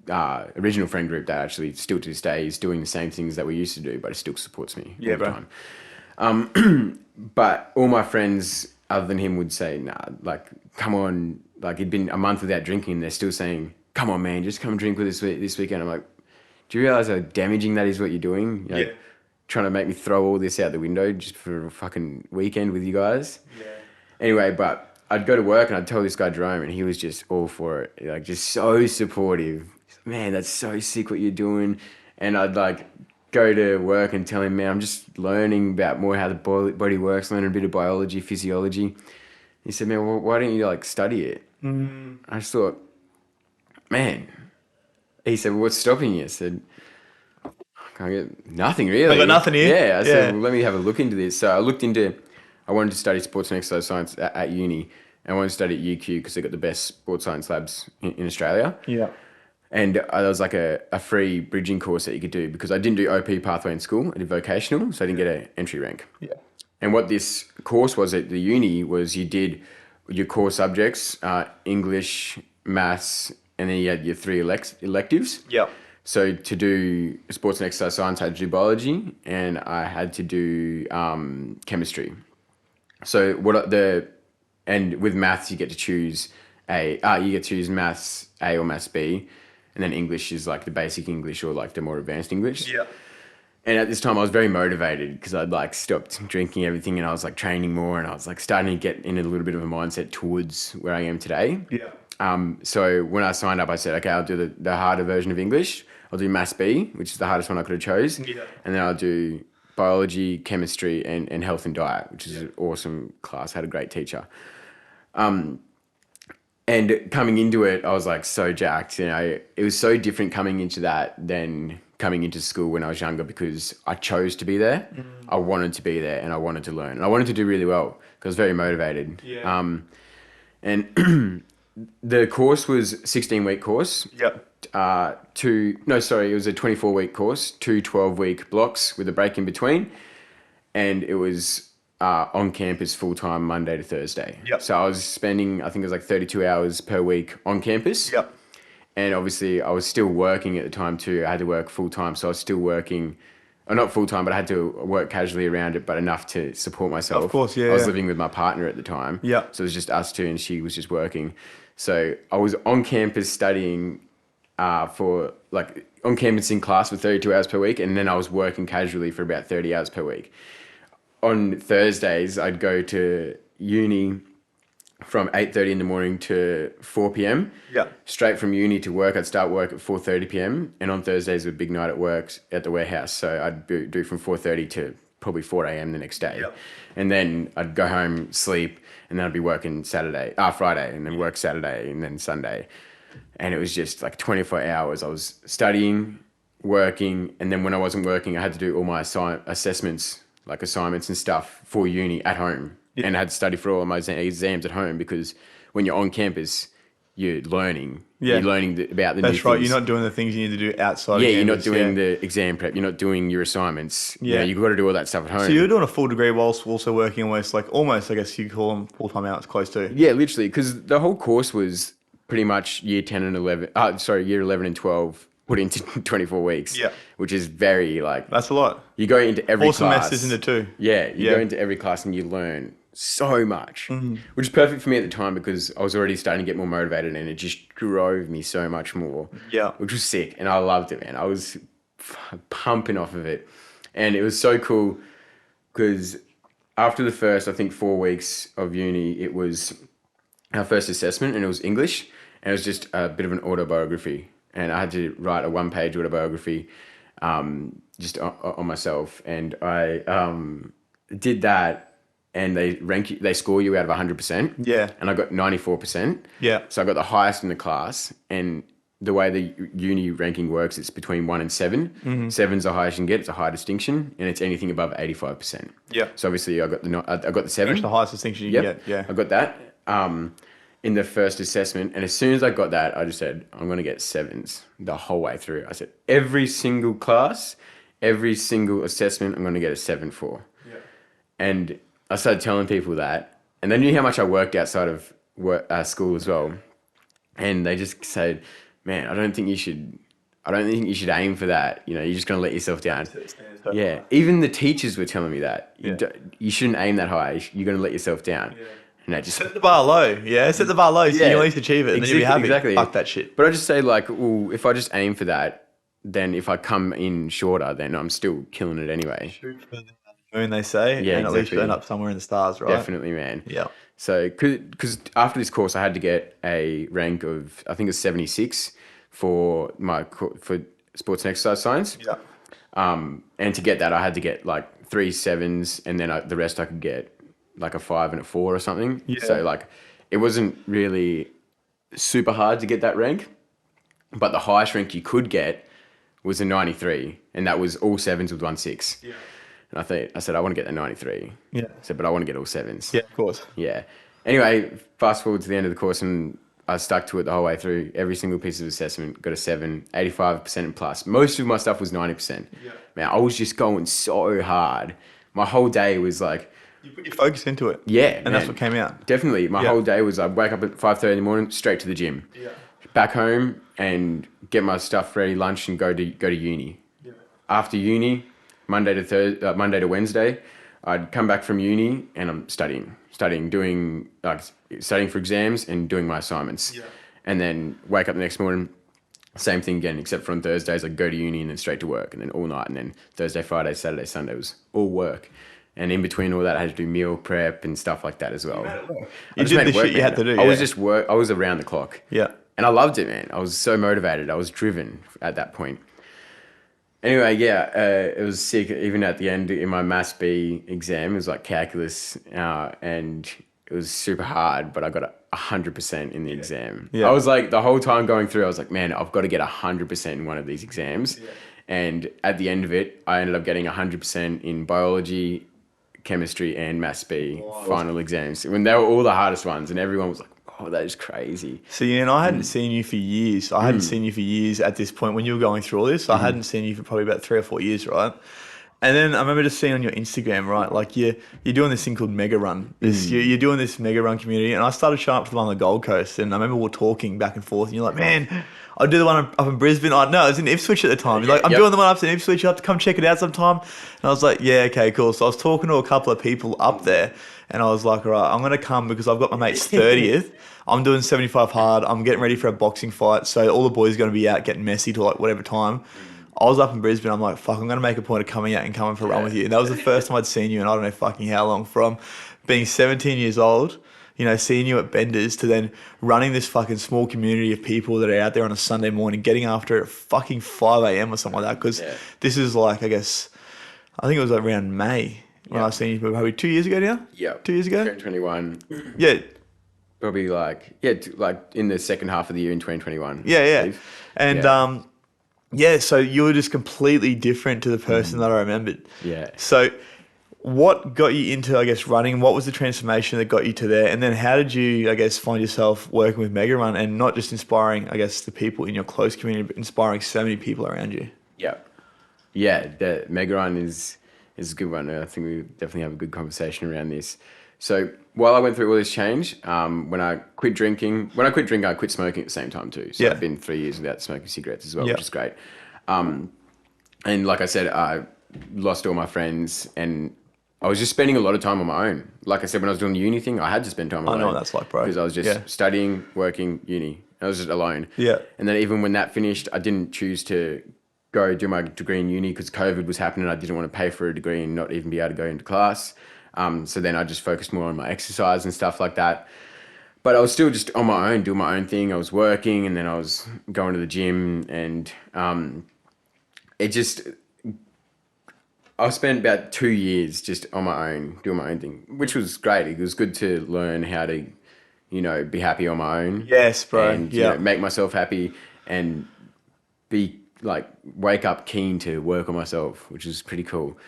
original friend group that actually still to this day is doing the same things that we used to do, but it still supports me all the time. But all my friends other than him would say, nah, like, come on. Like, it'd been a month without drinking and they're still saying, come on, man, just come drink with us this weekend. I'm like, do you realize how damaging that is what you're doing? Trying to make me throw all this out the window just for a fucking weekend with you guys. Yeah. Anyway, but I'd go to work and I'd tell this guy Jerome and he was just all for it. Like, just so supportive. Man, that's so sick what you're doing. And I'd like go to work and tell him, man, I'm just learning about more how the body works, learning a bit of biology, physiology. He said, man, well, why don't you like study it? I just thought, man. He said, well, what's stopping you? I said, I can't get nothing really. I got nothing here. Yeah. I said, well, let me have a look into this. So I wanted to study sports and exercise science at uni. And I wanted to study at UQ because they got the best sports science labs in Australia. Yeah. And there was like a free bridging course that you could do because I didn't do OP pathway in school. I did vocational, so I didn't get an entry rank. Yeah. And what this course was at the uni was you did your core subjects, English, maths, and then you had your 3 electives. Yeah. So to do sports and exercise science, I had to do biology and I had to do chemistry. So and with maths, you get to choose maths A or maths B. And then English is like the basic English or like the more advanced English. Yeah. And at this time I was very motivated because I'd like stopped drinking everything and I was like training more and I was like starting to get in a little bit of a mindset towards where I am today. Yeah. So when I signed up, I said, okay, I'll do the harder version of English. I'll do Maths B, which is the hardest one I could have chose. Yeah. And then I'll do biology, chemistry, and health and diet, which is an awesome class. I had a great teacher. And coming into it, I was like so jacked. It was so different coming into that than coming into school when I was younger because I chose to be there. I wanted to be there and I wanted to learn. And I wanted to do really well because I was very motivated. Yeah. And the course was a 16-week course. Yep. It was a 24-week course, 2 12-week blocks with a break in between. And it was on campus full-time Monday to Thursday. Yep. So I was spending, I think it was like 32 hours per week on campus. Yep. And obviously I was still working at the time too. I had to work full-time. So I was still working, or not full-time, but I had to work casually around it, but enough to support myself. Of course, yeah. I was living with my partner at the time. Yeah. So it was just us two and she was just working. So I was on campus studying on campus in class for 32 hours per week. And then I was working casually for about 30 hours per week. On Thursdays, I'd go to uni from 8:30 in the morning to 4 p.m. Yeah. Straight from uni to work, I'd start work at 4:30 p.m. And on Thursdays, was a big night at work at the warehouse. So I'd do from 4:30 to probably 4 a.m. the next day. Yep. And then I'd go home, sleep, and then I'd be working Friday, and then work Saturday, and then Sunday. And it was just like 24 hours. I was studying, working, and then when I wasn't working, I had to do all my assignments, like assignments and stuff for uni at home. Yeah. And I had to study for all of my exams at home because when you're on campus, you're learning. Yeah. You're learning about the new things. That's right. You're not doing the things you need to do outside of campus. You're not doing the exam prep. You're not doing your assignments. Yeah. You've got to do all that stuff at home. So you're doing a full degree whilst also working almost, I guess you call them full-time hours close to. Yeah, literally. Because the whole course was pretty much year 11 and 12 put into 24 weeks. Yeah. Which is very That's a lot. You go into every class. 4 semesters into 2. Yeah. You go into every class and you learn so much, which is perfect for me at the time because I was already starting to get more motivated and it just drove me so much more. Yeah. Which was sick. And I loved it, man. I was pumping off of it. And it was so cool because after the first, I think 4 weeks of uni, it was our first assessment, and it was English, and it was just a bit of an autobiography, and I had to write a 1-page autobiography, just on myself, and I did that. And they score you out of 100%. Yeah. And I got 94%. Yeah. So I got the highest in the class. And the way the uni ranking works, it's between 1 and 7. Mm-hmm. 7's the highest you can get. It's a high distinction, and it's anything above 85%. Yeah. So obviously I got the 7. That's the highest distinction you can get. Yeah. I got that in the first assessment, and as soon as I got that, I just said I'm going to get 7s the whole way through. I said every single class, every single assessment, I'm going to get a 7 for. Yeah. And I started telling people that, and they knew how much I worked outside of school as well. And they just said, "Man, I don't think you should aim for that. You know, you're just going to let yourself down." Yeah. Even the teachers were telling me that. You shouldn't aim that high. You're going to let yourself down. Yeah. And I just set the bar low. Yeah, set the bar low so you at least achieve it, and then you'll be happy. Exactly. Fuck that shit. But I just say, like, well, if I just aim for that, then if I come in shorter, then I'm still killing it anyway. Shoot for the moon, they say, and at least you end up somewhere in the stars, right? Definitely, man. Yeah. So, because after this course, I had to get a rank of, I think it was 76 for sports and exercise science. Yeah. And to get that, I had to get like 3 7s, and then the rest I could get like a 5 and a 4 or something. Yeah. So like, it wasn't really super hard to get that rank, but the highest rank you could get was a 93, and that was all 7s with 1 6. Yeah. And I said, I want to get the 93. Yeah. I said, but I want to get all 7s. Yeah, of course. Yeah. Anyway, fast forward to the end of the course, and I stuck to it the whole way through. Every single piece of assessment, got a 7, 85% and plus. Most of my stuff was 90%. Yeah. Man, I was just going so hard. My whole day was like... You put your focus into it. Yeah, and that's what came out. Definitely. My whole day was I'd wake up at 5:30 in the morning, straight to the gym. Yeah. Back home and get my stuff ready, lunch, and go to uni. Yeah. After uni, Monday to Wednesday, I'd come back from uni and I'm studying for exams and doing my assignments. Yeah. And then wake up the next morning, same thing again, except for on Thursdays I'd go to uni and then straight to work, and then all night, and then Thursday, Friday, Saturday, Sunday was all work. And in between all that, I had to do meal prep and stuff like that as well. You did the shit you had to do. I was just work. I was around the clock. Yeah. And I loved it, man. I was so motivated. I was driven at that point. Anyway, it was sick. Even at the end in my Maths B exam, it was like calculus, and it was super hard, but I got 100% in the exam. Yeah. I was like, the whole time going through, I was like, man, I've got to get 100% in one of these exams. Yeah. And at the end of it, I ended up getting 100% in biology, chemistry, and Maths B final exams, when they were all the hardest ones, and everyone was like, oh, that is crazy. See, and I hadn't seen you for years. I hadn't seen you for years at this point when you were going through all this. I hadn't seen you for probably about 3 or 4 years, right? And then I remember just seeing on your Instagram, right, like you're doing this thing called Mega Run. You're doing this Mega Run community, and I started showing up to the one on the Gold Coast, and I remember we were talking back and forth, and you're like, man, I'll do the one up in Brisbane. No, it was in Ipswich at the time. You're like, I'm doing the one up in Ipswich. You have to come check it out sometime. And I was like, yeah, okay, cool. So I was talking to a couple of people up there, and I was like, all right, I'm going to come because I've got my mate's 30th. I'm doing 75 hard. I'm getting ready for a boxing fight. So all the boys are going to be out getting messy till like whatever time. I was up in Brisbane. I'm like, fuck, I'm going to make a point of coming out and coming for a run with you. And that was the first time I'd seen you, and I don't know fucking how long, from being 17 years old, you know, seeing you at Bender's, to then running this fucking small community of people that are out there on a Sunday morning, getting after it at fucking 5 a.m. or something like that. Because this is like, I think it was around May when I seen you, probably 2 years ago now? Yeah. 2 years ago? 2021. Yeah. Probably like in the second half of the year in 2021. Yeah. And, so you were just completely different to the person that I remembered. Yeah. So what got you into, I guess, running? What was the transformation that got you to there? And then how did you, I guess, find yourself working with Mega Run and not just inspiring, I guess, the people in your close community, but inspiring so many people around you? Yeah. Yeah, the Mega Run is a good one. I think we definitely have a good conversation around this. So while I went through all this change, when I quit drinking, I quit smoking at the same time too. So I've been 3 years without smoking cigarettes as well, which is great. And like I said, I lost all my friends, and I was just spending a lot of time on my own. Like I said, when I was doing the uni thing, I had to spend time on my own. I know what that's like, bro. Because I was just studying, working, uni. I was just alone. Yeah. And then even when that finished, I didn't choose to go do my degree in uni because COVID was happening. I didn't want to pay for a degree and not even be able to go into class. So then I just focused more on my exercise and stuff like that. But I was still just on my own, doing my own thing. I was working, and then I was going to the gym, and it just, I spent about 2 years just on my own, doing my own thing, which was great. It was good to learn how to, be happy on my own. Yes, bro. And, make myself happy and be like, wake up keen to work on myself, which is pretty cool.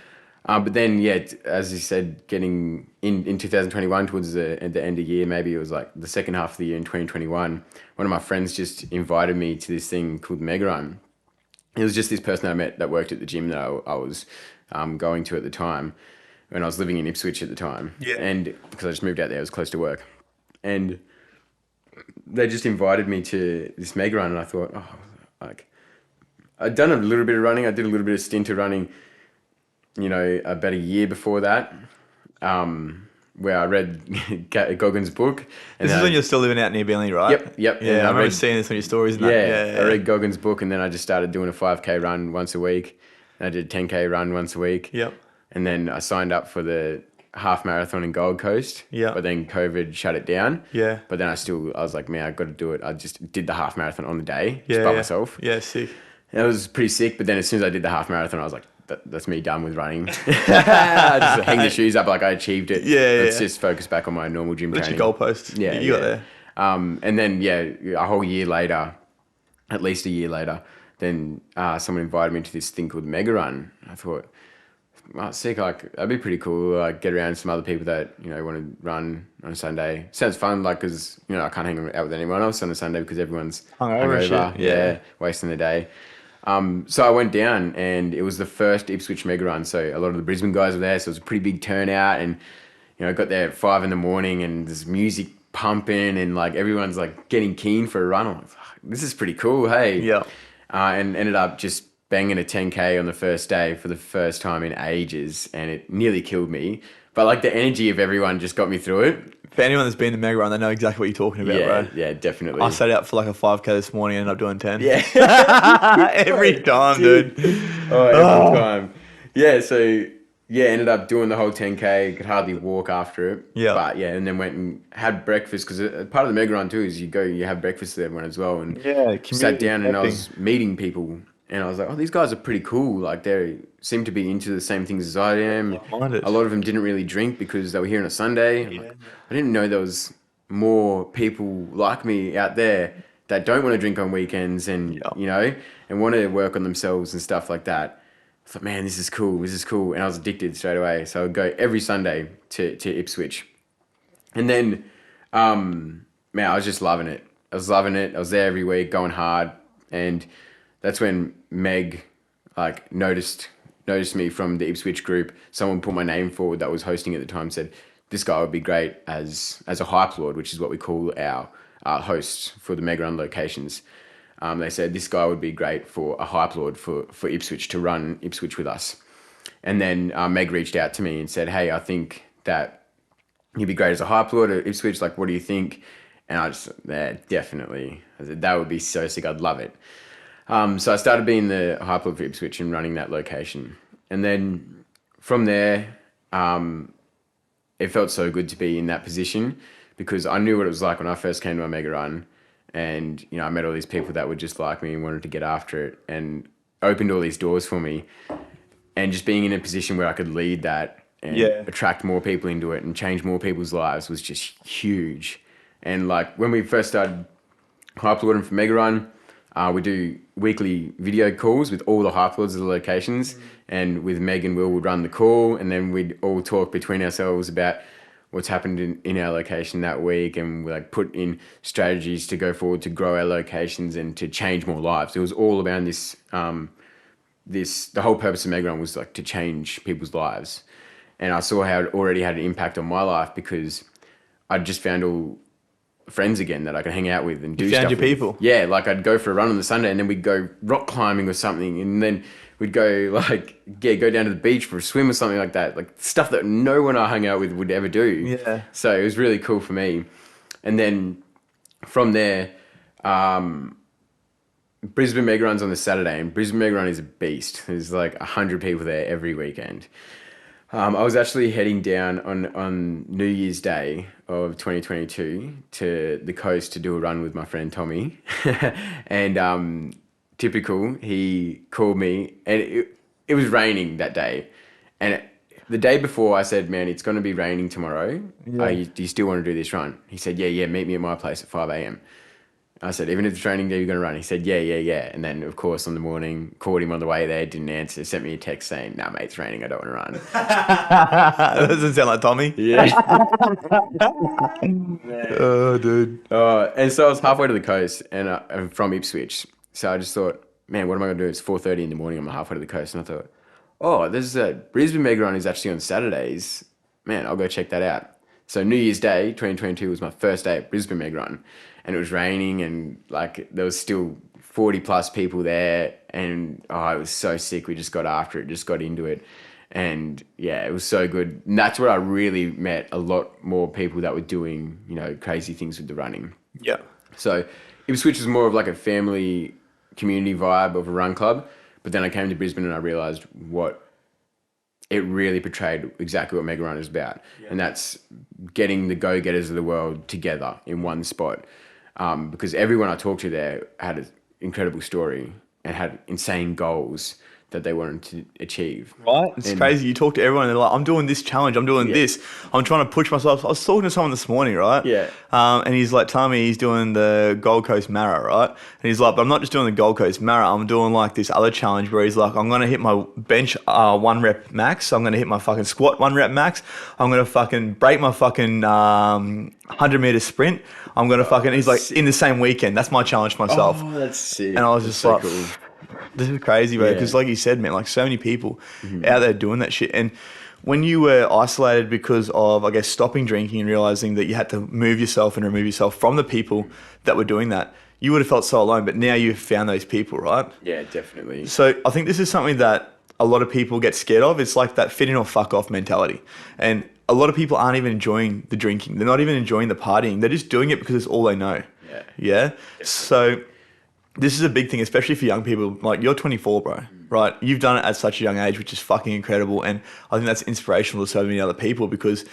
But then, as you said, getting in 2021 towards the end of the year, maybe it was like the second half of the year in 2021, one of my friends just invited me to this thing called Mega Run. It was just this person that I met that worked at the gym that I was going to at the time when I was living in Ipswich at the time. Yeah. And because I just moved out there, it was close to work. And they just invited me to this Mega Run, and I thought, I'd done a little bit of running. I did a little bit of stint of running, about a year before that, where I read Goggins' book. And this is when you're still living out near Billings, right? Yep. Yeah, I remember seeing this on your stories and that. Yeah. I read Goggins' book, and then I just started doing a 5K run once a week. And I did a 10K run once a week. Yep. And then I signed up for the half marathon in Gold Coast. Yeah. But then COVID shut it down. Yeah. But then I was like, man, I've got to do it. I just did the half marathon on the day, just by myself. Yeah, sick. And it was pretty sick. But then as soon as I did the half marathon, I was like, that's me done with running. I just hang the shoes up like I achieved it. Let's just focus back on my normal gym training. That's your goalpost. Yeah, you got there. And then, a whole year later, at least a year later, then someone invited me to this thing called Mega Run. I thought, sick, like, that'd be pretty cool. Like, get around some other people that, want to run on a Sunday. Sounds fun, like, because, I can't hang out with anyone else on a Sunday because everyone's hungover. Yeah, wasting the day. So I went down, and it was the first Ipswich Mega Run. So a lot of the Brisbane guys were there, so it was a pretty big turnout. And I got there at 5 a.m, and there's music pumping, and like everyone's like getting keen for a run. I'm like, this is pretty cool, hey. Yeah. And ended up just banging a 10K on the first day for the first time in ages, and it nearly killed me. But like the energy of everyone just got me through it. For anyone that's been to Mega Run, they know exactly what you're talking about, bro. Yeah, definitely. I sat out for like a 5K this morning and ended up doing 10. Yeah. Every time, dude. Every time. Yeah, so ended up doing the whole 10K, could hardly walk after it. Yeah. But and then went and had breakfast, because part of the Mega Run too is you have breakfast with everyone as well. And sat down and I was meeting people. And I was like, these guys are pretty cool. Like, they seem to be into the same things as I am. A lot of them didn't really drink because they were here on a Sunday. Yeah. Like, I didn't know there was more people like me out there that don't want to drink on weekends and, and want to work on themselves and stuff like that. I thought, man, this is cool. And I was addicted straight away. So I would go every Sunday to Ipswich. And then, man, I was just loving it. I was there every week, going hard. And that's when Meg noticed me from the Ipswich group. Someone put my name forward that was hosting at the time, said this guy would be great as a hype lord, which is what we call our hosts for the Mega Run locations. They said this guy would be great for a hype lord for Ipswich, to run Ipswich with us. And then Meg reached out to me and said, hey, I think that he'd be great as a hype lord at Ipswich. Like, what do you think? And I just, definitely. I said, that would be so sick. I'd love it. So I started being the hype lord for Ipswich and running that location. And then from there, it felt so good to be in that position, because I knew what it was like when I first came to a Mega Run. And, I met all these people that were just like me and wanted to get after it, and opened all these doors for me. And just being in a position where I could lead that and attract more people into it and change more people's lives was just huge. And like when we first started hype lording for Mega Run, we do weekly video calls with all the hype lords of the locations, and with Meg and Will would run the call, and then we'd all talk between ourselves about what's happened in our location that week, and we put in strategies to go forward to grow our locations and to change more lives. It was all about this. The whole purpose of Mega Run was to change people's lives, and I saw how it already had an impact on my life, because I'd just found all friends again that I could hang out with and do stuff. You found your people. Yeah, I'd go for a run on the Sunday, and then we'd go rock climbing or something, and then we'd go go down to the beach for a swim or something like that. Stuff that no one I hung out with would ever do. Yeah. So it was really cool for me. And then from there, Brisbane Mega Run's on the Saturday, and Brisbane Mega Run is a beast. There's 100 people there every weekend. I was actually heading down on New Year's Day of 2022 to the coast to do a run with my friend Tommy. And typical, he called me and it was raining that day. And the day before I said, man, it's going to be raining tomorrow. Do you still want to do this run? He said, yeah, meet me at my place at 5 a.m. I said, even if it's raining, are you going to run? He said, yeah. And then, of course, on the morning, called him on the way there, didn't answer, sent me a text saying, nah, mate, it's raining, I don't want to run. That doesn't sound like Tommy. Yeah. Oh, dude. And so I was halfway to the coast and I'm from Ipswich. So I just thought, man, what am I going to do? It's 4:30 in the morning, I'm halfway to the coast. And I thought, oh, there's a Brisbane Mega Run is actually on Saturdays. Man, I'll go check that out. So New Year's Day, 2022 was my first day at Brisbane Mega Run. And it was raining and like there was still 40 plus people there. And it was so sick. We just got after it, just got into it. And yeah, it was so good. And that's where I really met a lot more people that were doing, crazy things with the running. Yeah. So Ipswich was more of like a family community vibe of a run club. But then I came to Brisbane and I realised what it really portrayed exactly what Mega Run is about. Yeah. And that's getting the go-getters of the world together in one spot. Because everyone I talked to there had an incredible story and had insane goals that they wanted to achieve. Right? It's crazy. You talk to everyone and they're like, I'm doing this challenge. I'm doing this. I'm trying to push myself. I was talking to someone this morning, right? Yeah. And he's like telling me he's doing the Gold Coast Mara, right? And he's like, but I'm not just doing the Gold Coast Mara. I'm doing like this other challenge where he's like, I'm going to hit my bench 1 rep max. I'm going to hit my fucking squat 1 rep max. I'm going to fucking break my fucking 100 meter sprint. I'm going to fucking, he's like, in the same weekend. That's my challenge for myself. Oh, that's sick. And I was just like, cool. This is crazy, bro. Because like you said, man, like so many people out there doing that shit. And when you were isolated because of, I guess, stopping drinking and realizing that you had to move yourself and remove yourself from the people that were doing that, you would have felt so alone. But now you've found those people, right? Yeah, definitely. So I think this is something that a lot of people get scared of. It's like that fit in or fuck off mentality. And a lot of people aren't even enjoying the drinking. They're not even enjoying the partying. They're just doing it because it's all they know. Yeah. So this is a big thing, especially for young people. Like, you're 24, bro, right? You've done it at such a young age, which is fucking incredible. And I think that's inspirational to so many other people, because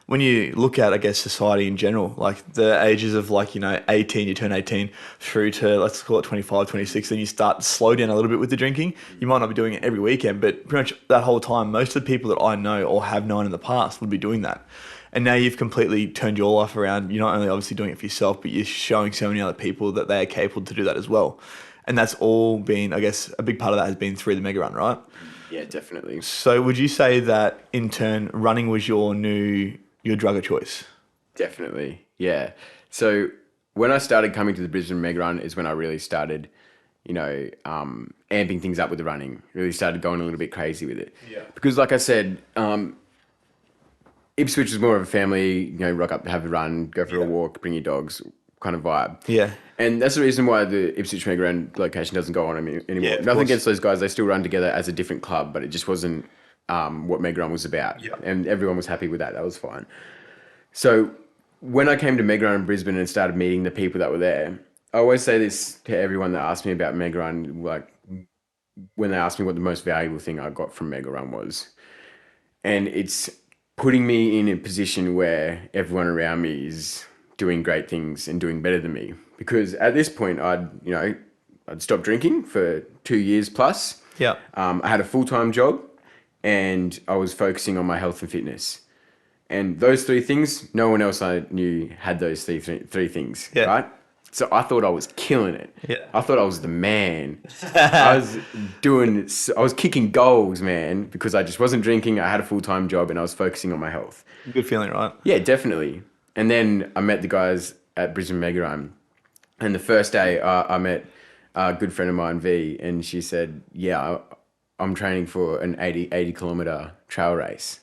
when you look at, I guess, society in general, like the ages of 18, you turn 18 through to, let's call it 25, 26, then you start to slow down a little bit with the drinking. You might not be doing it every weekend, but pretty much that whole time, most of the people that I know or have known in the past would be doing that. And now you've completely turned your life around. You're not only obviously doing it for yourself, but you're showing so many other people that they are capable to do that as well. And that's all been, I guess, a big part of that has been through the Mega Run, right? Yeah, definitely. So would you say that, in turn, running was your drug of choice? Definitely, yeah. So when I started coming to the Brisbane Mega Run is when I really started, amping things up with the running. Really started going a little bit crazy with it. Yeah. Because like I said, Ipswich is more of a family, rock up, have a run, go for a walk, bring your dogs kind of vibe. Yeah. And that's the reason why the Ipswich Mega Run location doesn't go on anymore. Yeah, nothing against those guys. They still run together as a different club, but it just wasn't what Mega Run was about. Yeah. And everyone was happy with that. That was fine. So when I came to Mega Run in Brisbane and started meeting the people that were there, I always say this to everyone that asks me about Mega Run, like when they ask me what the most valuable thing I got from Mega Run was. And it's putting me in a position where everyone around me is doing great things and doing better than me. Because at this point, I'd stopped drinking for 2 years plus. Yeah. I had a full-time job and I was focusing on my health and fitness. And those 3 things, no one else I knew had those three things, right? So I thought I was killing it. Yeah. I thought I was the man. I was kicking goals, man, because I just wasn't drinking. I had a full-time job and I was focusing on my health. Good feeling, right? Yeah, definitely. And then I met the guys at Brisbane Mega Run. And the first day I met a good friend of mine, V, and she said, yeah, I'm training for an 80 kilometer trail race.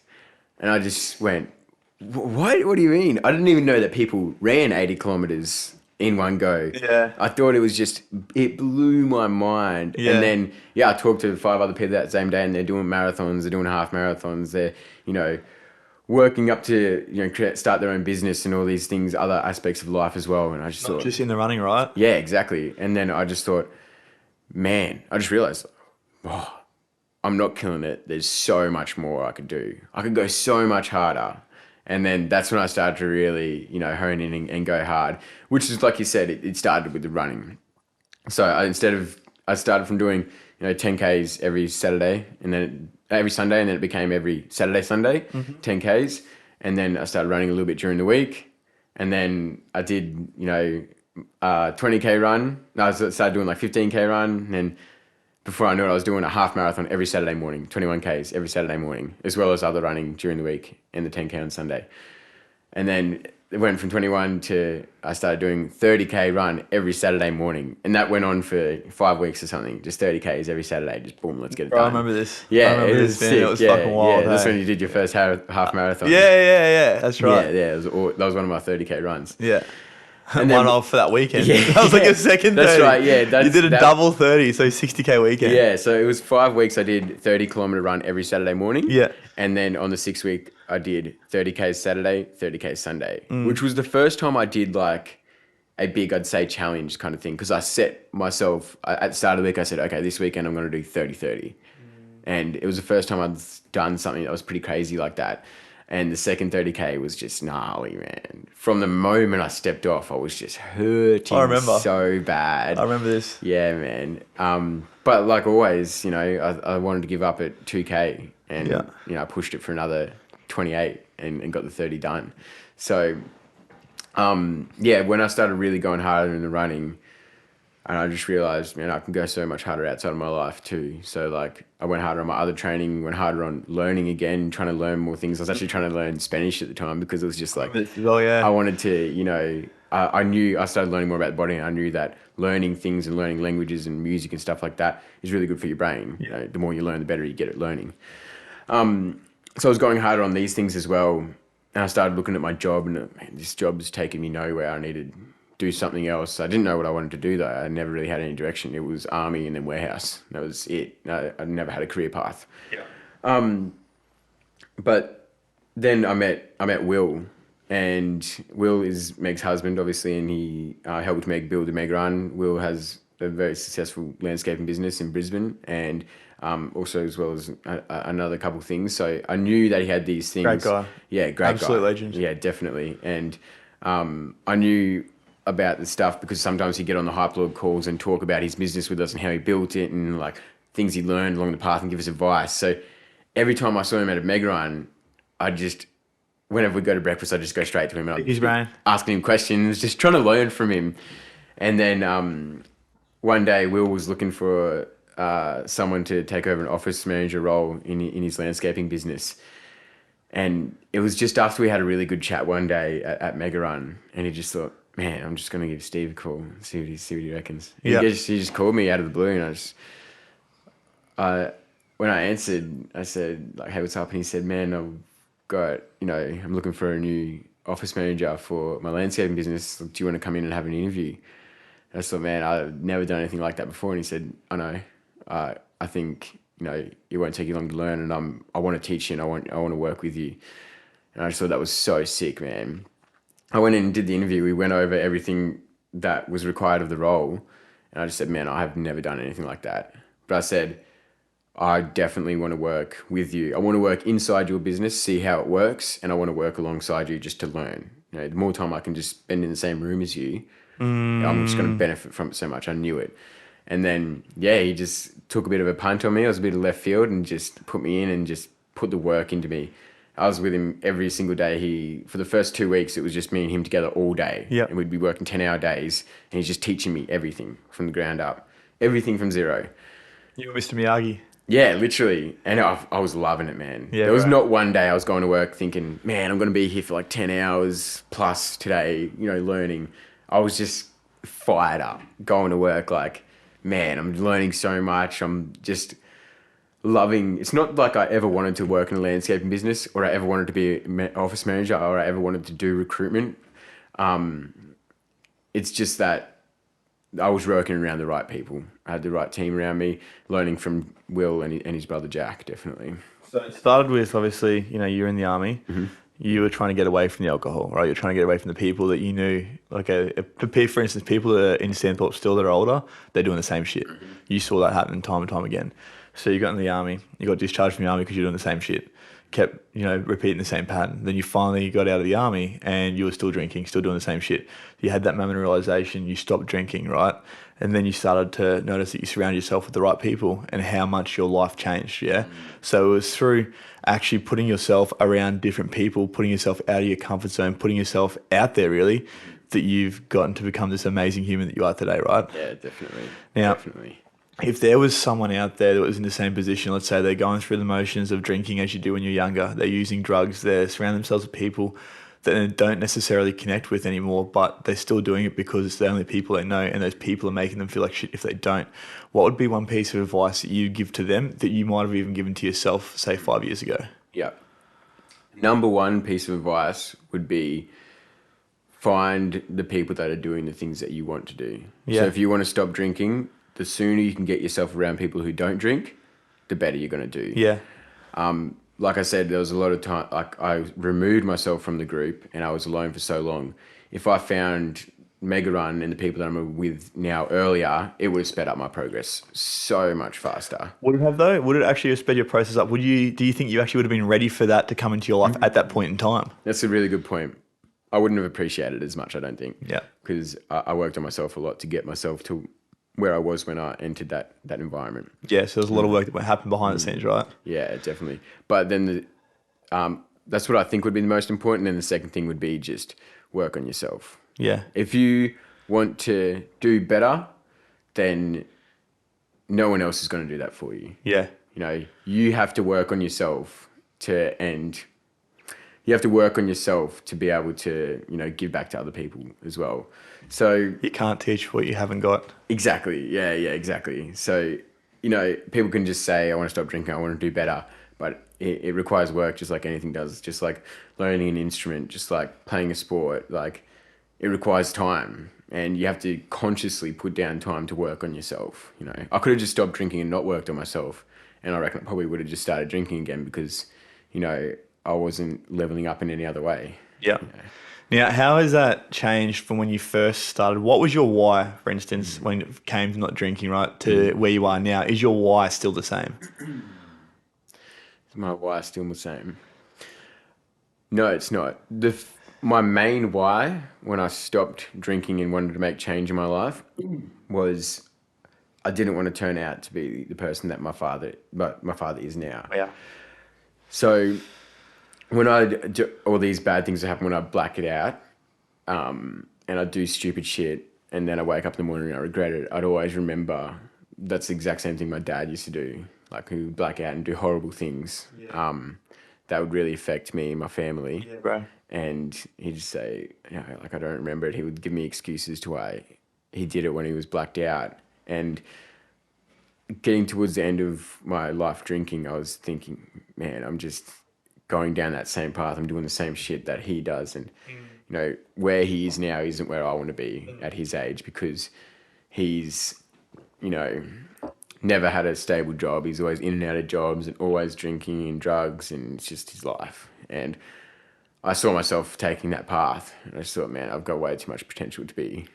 And I just went, what? What do you mean? I didn't even know that people ran 80 kilometers in one go. Yeah. I thought it blew my mind. Yeah. And then, I talked to 5 other people that same day and they're doing marathons, they're doing half marathons, they're, working up to, start their own business and all these things, other aspects of life as well. And I just thought, just in the running, right? Yeah, exactly. And then I just thought, man, I just realized, I'm not killing it. There's so much more I could do. I could go so much harder. And then that's when I started to really, hone in and go hard, which is, like you said, it started with the running. So I started from doing, 10Ks every Saturday and then every Sunday, and then it became every Saturday, Sunday, 10Ks. And then I started running a little bit during the week. And then I did, 20K run. I started doing like 15K run. And then before I knew it, I was doing a half marathon every Saturday morning, 21Ks every Saturday morning, as well as other running during the week and the 10K on Sunday. And then it went from 21 to I started doing 30K run every Saturday morning. And that went on for 5 weeks or something, just 30Ks every Saturday, just boom, let's get it done. I remember this. Yeah, I remember this, man. sick. It was fucking wild. Yeah, that's when you did your first half marathon. Yeah. That's right. Yeah, that was one of my 30K runs. Yeah. And one off for that weekend. Yeah, that was like your second 30. That's right, yeah. You did a double 30, so 60K weekend. Yeah, so it was 5 weeks I did 30-kilometer run every Saturday morning. Yeah. And then on the 6th week, I did 30K Saturday, 30K Sunday, which was the first time I did like a big, I'd say, challenge kind of thing. Because I set myself, at the start of the week, I said, okay, this weekend I'm going to do 30-30. And it was the first time I'd done something that was pretty crazy like that. And the second 30K was just gnarly, man. From the moment I stepped off, I was just hurting so bad. I remember this. Yeah, man. But like always, I wanted to give up at 2K. And, I pushed it for another 28 and got the 30 done. So, when I started really going harder in the running, and I just realized, man, I can go so much harder outside of my life too. So like I went harder on my other training, went harder on learning again, trying to learn more things. I was actually trying to learn Spanish at the time because it was just like, I wanted to, I knew I started learning more about the body, and I knew that learning things and learning languages and music and stuff like that is really good for your brain. Yeah. The more you learn, the better you get at learning. So I was going harder on these things as well. And I started looking at my job, and man, this job was taking me nowhere. I needed to do something else. I didn't know what I wanted to do though. I never really had any direction. It was army and then warehouse. That was it. I never had a career path. Yeah. But then I met Will, and Will is Meg's husband, obviously, and he helped Meg build the Meg Run. Will has a very successful landscaping business in Brisbane, and also as well as another couple of things. So I knew that he had these things. Great guy. Yeah, great Absolute guy. legend. Yeah, definitely. And I knew about the stuff because sometimes he'd get on the Hyperlord calls and talk about his business with us and how he built it and like things he learned along the path and give us advice. So every time I saw him at a mega run, whenever we go to breakfast, I just go straight to him and I'd asking him questions, just trying to learn from him. And then one day Will was looking for someone to take over an office manager role in his landscaping business. And it was just after we had a really good chat one day at Mega Run, and he just thought, man, I'm just going to give Steve a call, see what he reckons. He just called me out of the blue, and when I answered, I said, like, hey, what's up? And he said, man, I've got, I'm looking for a new office manager for my landscaping business. Do you want to come in and have an interview? And I thought, man, I've never done anything like that before. And he said, I know. I think, it won't take you long to learn, and I want to teach you, and I want to work with you. And I just thought that was so sick, man. I went in and did the interview. We went over everything that was required of the role. And I just said, man, I have never done anything like that. But I said, I definitely want to work with you. I want to work inside your business, see how it works. And I want to work alongside you just to learn. The more time I can just spend in the same room as you, I'm just going to benefit from it so much. I knew it. And then, he just took a bit of a punt on me. I was a bit of left field and just put me in and just put the work into me. I was with him every single day. For the first 2 weeks, it was just me and him together all day. Yep. And we'd be working 10-hour days. And he's just teaching me everything from the ground up. Everything from zero. You were Mr. Miyagi. Yeah, literally. And I was loving it, man. Yeah, there was not one day I was going to work thinking, man, I'm going to be here for like 10 hours plus today, learning. I was just fired up going to work like, man, I'm learning so much. I'm just loving. It's not like I ever wanted to work in a landscaping business, or I ever wanted to be an office manager, or I ever wanted to do recruitment. It's just that I was working around the right people. I had the right team around me, learning from Will and his brother Jack, definitely. So it started with, obviously, you're in the army. Mm-hmm. You were trying to get away from the alcohol, right? You're trying to get away from the people that you knew. Like, for instance, people that are in Stanthorpe still that are older, they're doing the same shit. Mm-hmm. You saw that happen time and time again. So you got in the army, you got discharged from the army because you're doing the same shit. Kept, repeating the same pattern. Then you finally got out of the army and you were still drinking, still doing the same shit. You had that moment of realization, you stopped drinking, right? And then you started to notice that you surround yourself with the right people and how much your life changed, yeah? So it was through actually putting yourself around different people, putting yourself out of your comfort zone, putting yourself out there really, that you've gotten to become this amazing human that you are today, right? Yeah, definitely. Now, Definitely. if there was someone out there that was in the same position, let's say they're going through the motions of drinking as you do when you're younger, they're using drugs, they're surrounding themselves with people that they don't necessarily connect with anymore, but they're still doing it because it's the only people they know, and those people are making them feel like shit if they don't. What would be one piece of advice that you give to them that you might have even given to yourself, say, 5 years ago? Yeah. Number one piece of advice would be find the people that are doing the things that you want to do. Yeah. So if you want to stop drinking, the sooner you can get yourself around people who don't drink, the better you're going to do. Yeah. Like I said, there was a lot of time, like I removed myself from the group and I was alone for so long. If I found Mega Run and the people that I'm with now earlier, it would have sped up my progress so much faster. Would it have though? Would it actually have sped your process up? Do you think you actually would have been ready for that to come into your life at that point in time? That's a really good point. I wouldn't have appreciated it as much, I don't think. Yeah. Because I worked on myself a lot to get myself to where I was when I entered that environment. Yeah, so there's a lot of work that happened behind the scenes, right? Yeah, definitely. But then that's what I think would be the most important. And then the second thing would be just work on yourself. Yeah. If you want to do better, then no one else is going to do that for you. Yeah. You have to work on yourself you have to work on yourself to be able to, give back to other people as well. So You can't teach what you haven't got. exactly. Yeah, exactly. So, people can just say, I want to stop drinking, I want to do better. But it requires work just like anything does. Just like learning an instrument, just like playing a sport. Like it requires time. And you have to consciously put down time to work on yourself. I could have just stopped drinking and not worked on myself. And I reckon I probably would have just started drinking again because, I wasn't leveling up in any other way. Yeah. Now, how has that changed from when you first started? What was your why, for instance, when it came to not drinking, right, to where you are now? Is your why still the same? Is my why still the same? No, it's not. My main why when I stopped drinking and wanted to make change in my life was I didn't want to turn out to be the person that my father is now. Yeah. So when I do all these bad things that happen, when I black it out, and I do stupid shit, and then I wake up in the morning and I regret it, I'd always remember that's the exact same thing my dad used to do. Like he would black out and do horrible things. Yeah. That would really affect me and my family. Yeah, bro. And he'd just say, I don't remember it. He would give me excuses to why he did it when he was blacked out. And getting towards the end of my life drinking, I was thinking, man, I'm just going down that same path. I'm doing the same shit that he does. And, where he is now isn't where I want to be at his age because he's, never had a stable job. He's always in and out of jobs and always drinking and drugs, and it's just his life. And I saw myself taking that path, and I just thought, man, I've got way too much potential to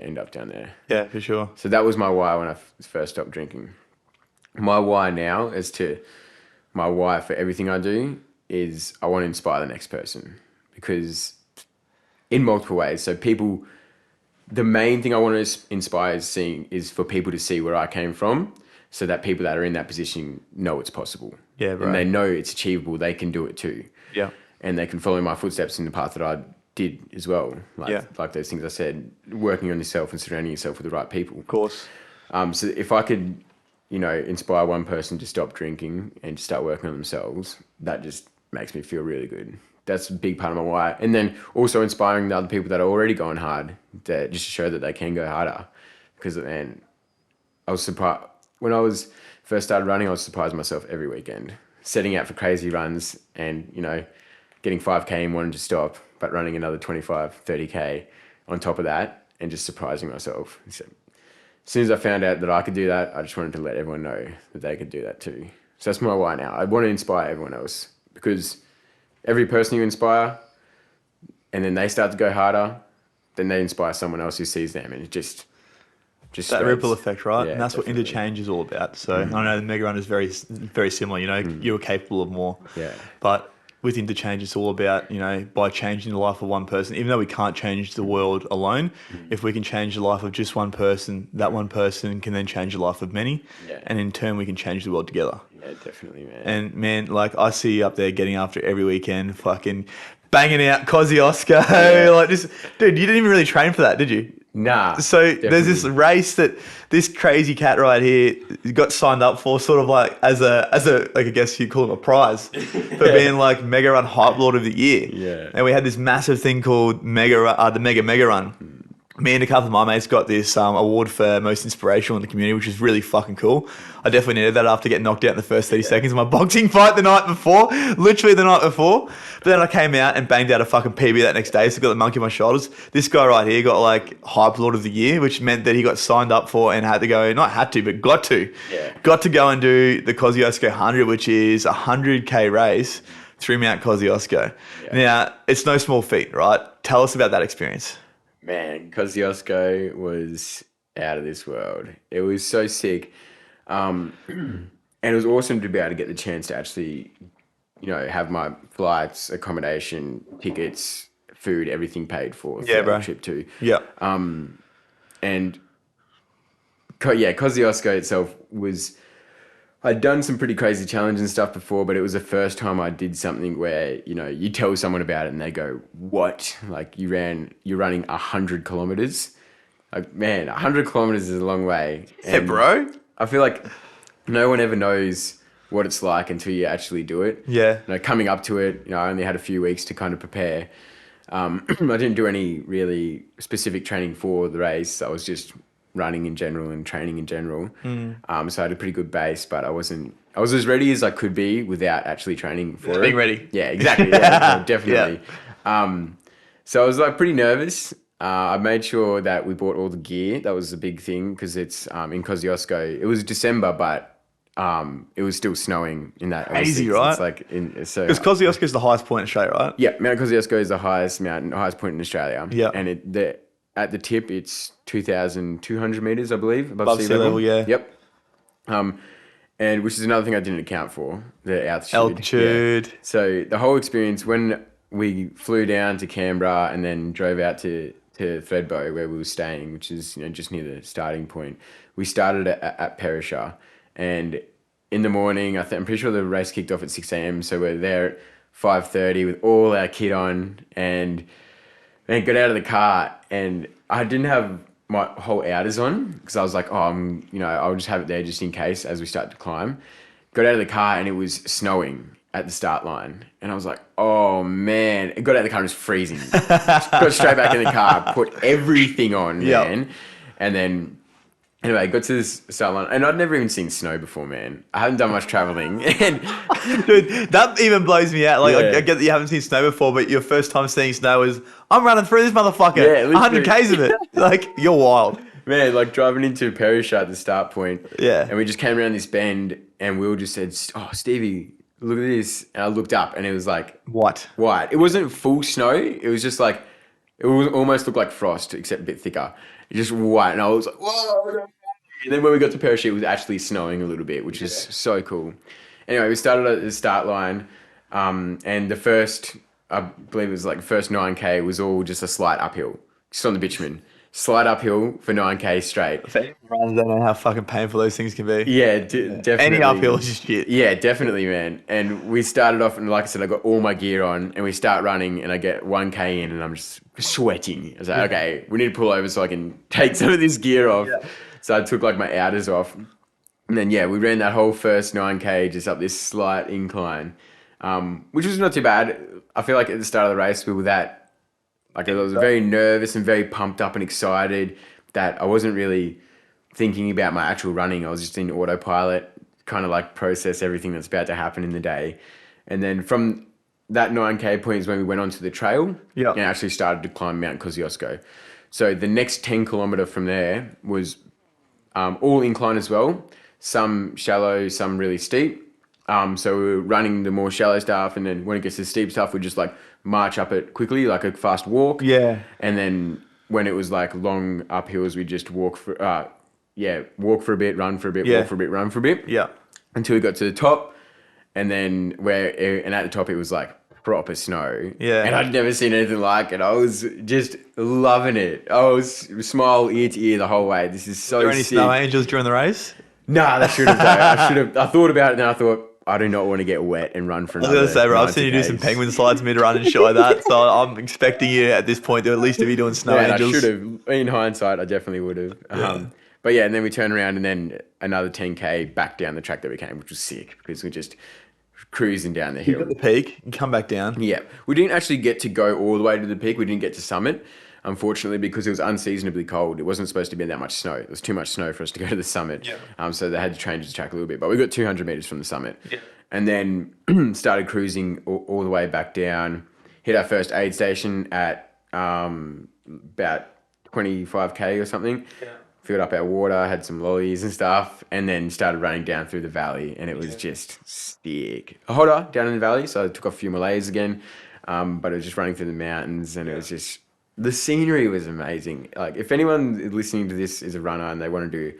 end up down there. Yeah, for sure. So that was my why when I first stopped drinking. My why now my why for everything I do is I want to inspire the next person because in multiple ways. So the main thing I want to inspire is for people to see where I came from so that people that are in that position know it's possible. Yeah, right. And they know it's achievable. They can do it too. Yeah. And they can follow my footsteps in the path that I did as well. Like those things I said, working on yourself and surrounding yourself with the right people. Of course. So if I could, inspire one person to stop drinking and to start working on themselves, that just makes me feel really good. That's a big part of my why. And then also inspiring the other people that are already going hard, that just to show that they can go harder. Because, man, I was surprised. When I first started running, I was surprised myself every weekend. Setting out for crazy runs and, getting 5K and wanting to stop, but running another 25, 30K on top of that and just surprising myself. So, as soon as I found out that I could do that, I just wanted to let everyone know that they could do that too. So that's my why now. I want to inspire everyone else because every person you inspire and then they start to go harder, then they inspire someone else who sees them and it just just that spreads. ripple effect, right? Yeah, And that's definitely. what interchange is all about. So I know the mega run is very, very similar. You know, you're capable of more. Yeah. But with interchange, it's all about, you know, by changing the life of one person, even though we can't change the world alone, if we can change the life of just one person, that one person can then change the life of many. Yeah. And in turn, we can change the world together. Yeah, definitely, man. And man, like I see you up there getting after it every weekend, fucking banging out Kosciuszko. Yeah. Like this, dude, you didn't even really train for that, did you? Nah. So there's this race that this crazy cat right here got signed up for, sort of like as a like I guess you call him a prize for being like Mega Run Hype Lord of the Year. Yeah. And we had this massive thing called the Mega Run. Me and a couple of my mates got this award for most inspirational in the community, which is really fucking cool. I definitely needed that after getting knocked out in the first 30 seconds of my boxing fight the night before, literally the night before. But then I came out and banged out a fucking PB that next day, so I got the monkey on my shoulders. This guy right here got like Hype Lord of the Year, which meant that he got signed up for and had to go, not had to, but got to. Yeah. Got to go and do the Kosciuszko 100, which is a 100K race through Mount Kosciuszko. Yeah. Now, it's no small feat, right? Tell us about that experience. Man, Kosciuszko was out of this world. It was so sick. And it was awesome to be able to get the chance to actually, you know, have my flights, accommodation, tickets, food, everything paid for. Yeah, bro. The trip too. Yeah. And Kosciuszko itself was, I'd done some pretty crazy challenges and stuff before, but it was the first time I did something where, you know, you tell someone about it and they go, what? Like you're running 100 kilometers. Like, man, 100 kilometers is a long way. Yeah, And bro. I feel like no one ever knows what it's like until you actually do it. Yeah. You know, coming up to it, you know, I only had a few weeks to kind of prepare. I didn't do any really specific training for the race. I was just running in general and training in general. So I had a pretty good base, but I was as ready as I could be without actually training for it. Being ready. Yeah, exactly. Yeah, definitely. So I was like pretty nervous. I made sure that we bought all the gear. That was a big thing because it's in Kosciuszko. It was December, but it was still snowing in that. Crazy, season. right? It's like Because Kosciuszko is the highest point in Australia, right? yeah, Mount Kosciuszko is the highest point in Australia. Yeah. And at the tip, it's 2,200 meters, I believe, above sea level, yeah. Yep. And which is another thing I didn't account for, the altitude. Altitude. Yeah. So the whole experience, when we flew down to Canberra and then drove out to Thredbo where we were staying, which is, you know, just near the starting point, we started at Perisher. And in the morning, I'm pretty sure the race kicked off at 6 a.m. So we're there at 5:30 with all our kit on and then got out of the car and I didn't have my whole outers on because I was like, I'll just have it there just in case as we start to climb. Got out of the car and it was snowing at the start line. And I was like, oh man, got out of the car and it was freezing. Got straight back in the car, put everything on, Yep. man. And then, anyway, got to this start line and I'd never even seen snow before, man. I hadn't done much traveling. And Dude, that even blows me out. Like, Yeah. I get that you haven't seen snow before, but your first time seeing snow is, I'm running through this motherfucker. Yeah, literally. 100 Ks of it. Like, you're wild. man, like driving into Perisher at the start point. Yeah. And we just came around this bend and Will just said, oh, Stevie, look at this. And I looked up and it was like What? white. It wasn't full snow. It was just like, it was almost looked like frost, except a bit thicker. It just white. And I was like, whoa. And then when we got to Perisher, it was actually snowing a little bit, which is so cool. Anyway, we started at the start line. And the first, I believe it was like the first 9K was all just a slight uphill, just on the bitumen. Slight uphill for 9K straight. If anyone runs, don't know how fucking painful those things can be. Yeah, definitely. Any uphill is just shit. Yeah, definitely, man. And we started off, and like I said, I got all my gear on, and we start running, and I get 1K in, and I'm just sweating. I was like, okay, we need to pull over so I can take some of this gear off. Yeah. So I took like my outers off. And then, yeah, we ran that whole first 9K just up this slight incline, which was not too bad. I feel like at the start of the race, we were I was very nervous and very pumped up and excited that I wasn't really thinking about my actual running. I was just in autopilot, kind of like process everything that's about to happen in the day. And then from that 9K point is when we went onto the trail and actually started to climb Mount Kosciuszko. So the next 10 kilometer from there was all incline as well. Some shallow, some really steep. So we were running the more shallow stuff, and then when it gets to steep stuff, we just like march up it quickly, like a fast walk. Yeah. And then when it was like long uphills, we just walk for walk for a bit, run for a bit, Yeah. walk for a bit, run for a bit. Yeah. Until we got to the top, and then at the top it was like proper snow. Yeah. And I'd never seen anything like it. I was just loving it. I was smile ear to ear the whole way. This is so Were there any sick. snow angels during the race? Nah, that should have. I thought about it, and then I thought I do not want to get wet and run for I was another. going to say, bro, I've seen you do 90 some Ks. penguin slides mid run and shit like that. So I'm expecting you at this point to at least be doing snow Yeah, and I angels. should have. In hindsight, I definitely would have. But yeah, and then we turned around and then another 10K back down the track that we came, which was sick because we just cruising down the You hill. got the peak and come back down. Yeah, we didn't actually get to go all the way to the peak. We didn't get to summit, unfortunately, because it was unseasonably cold. It wasn't supposed to be that much snow. It was too much snow for us to go to the summit. Yeah. So they had to change the track a little bit. But we got 200 meters from the summit. Yeah. And then started cruising all the way back down. Hit our first aid station at about 25K or something. Yeah. Filled up our water, had some lollies and stuff, and then started running down through the valley, and it was just sick. Hotter down in the valley, so I took off a few Malays again, but it was just running through the mountains, and it was just, the scenery was amazing. Like, if anyone listening to this is a runner and they want to do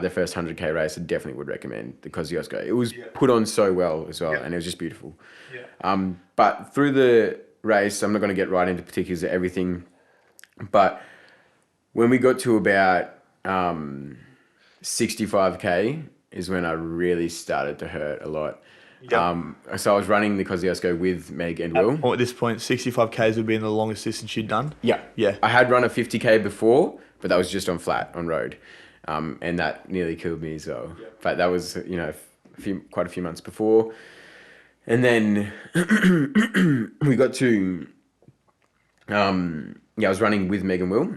their first 100K race, I definitely would recommend the Kosciuszko. It was put on so well as well, and it was just beautiful. Yeah. But through the race, I'm not going to get right into particulars of everything, but when we got to about 65K is when I really started to hurt a lot. Yep. So I was running the Kosciuszko with Meg and Will. At this point, 65Ks would be in the longest distance you'd done. Yeah. Yeah. I had run a 50K before, but that was just on flat, on road. And that nearly killed me as well. Yeah. But that was, quite a few months before. And then we got to, I was running with Meg and Will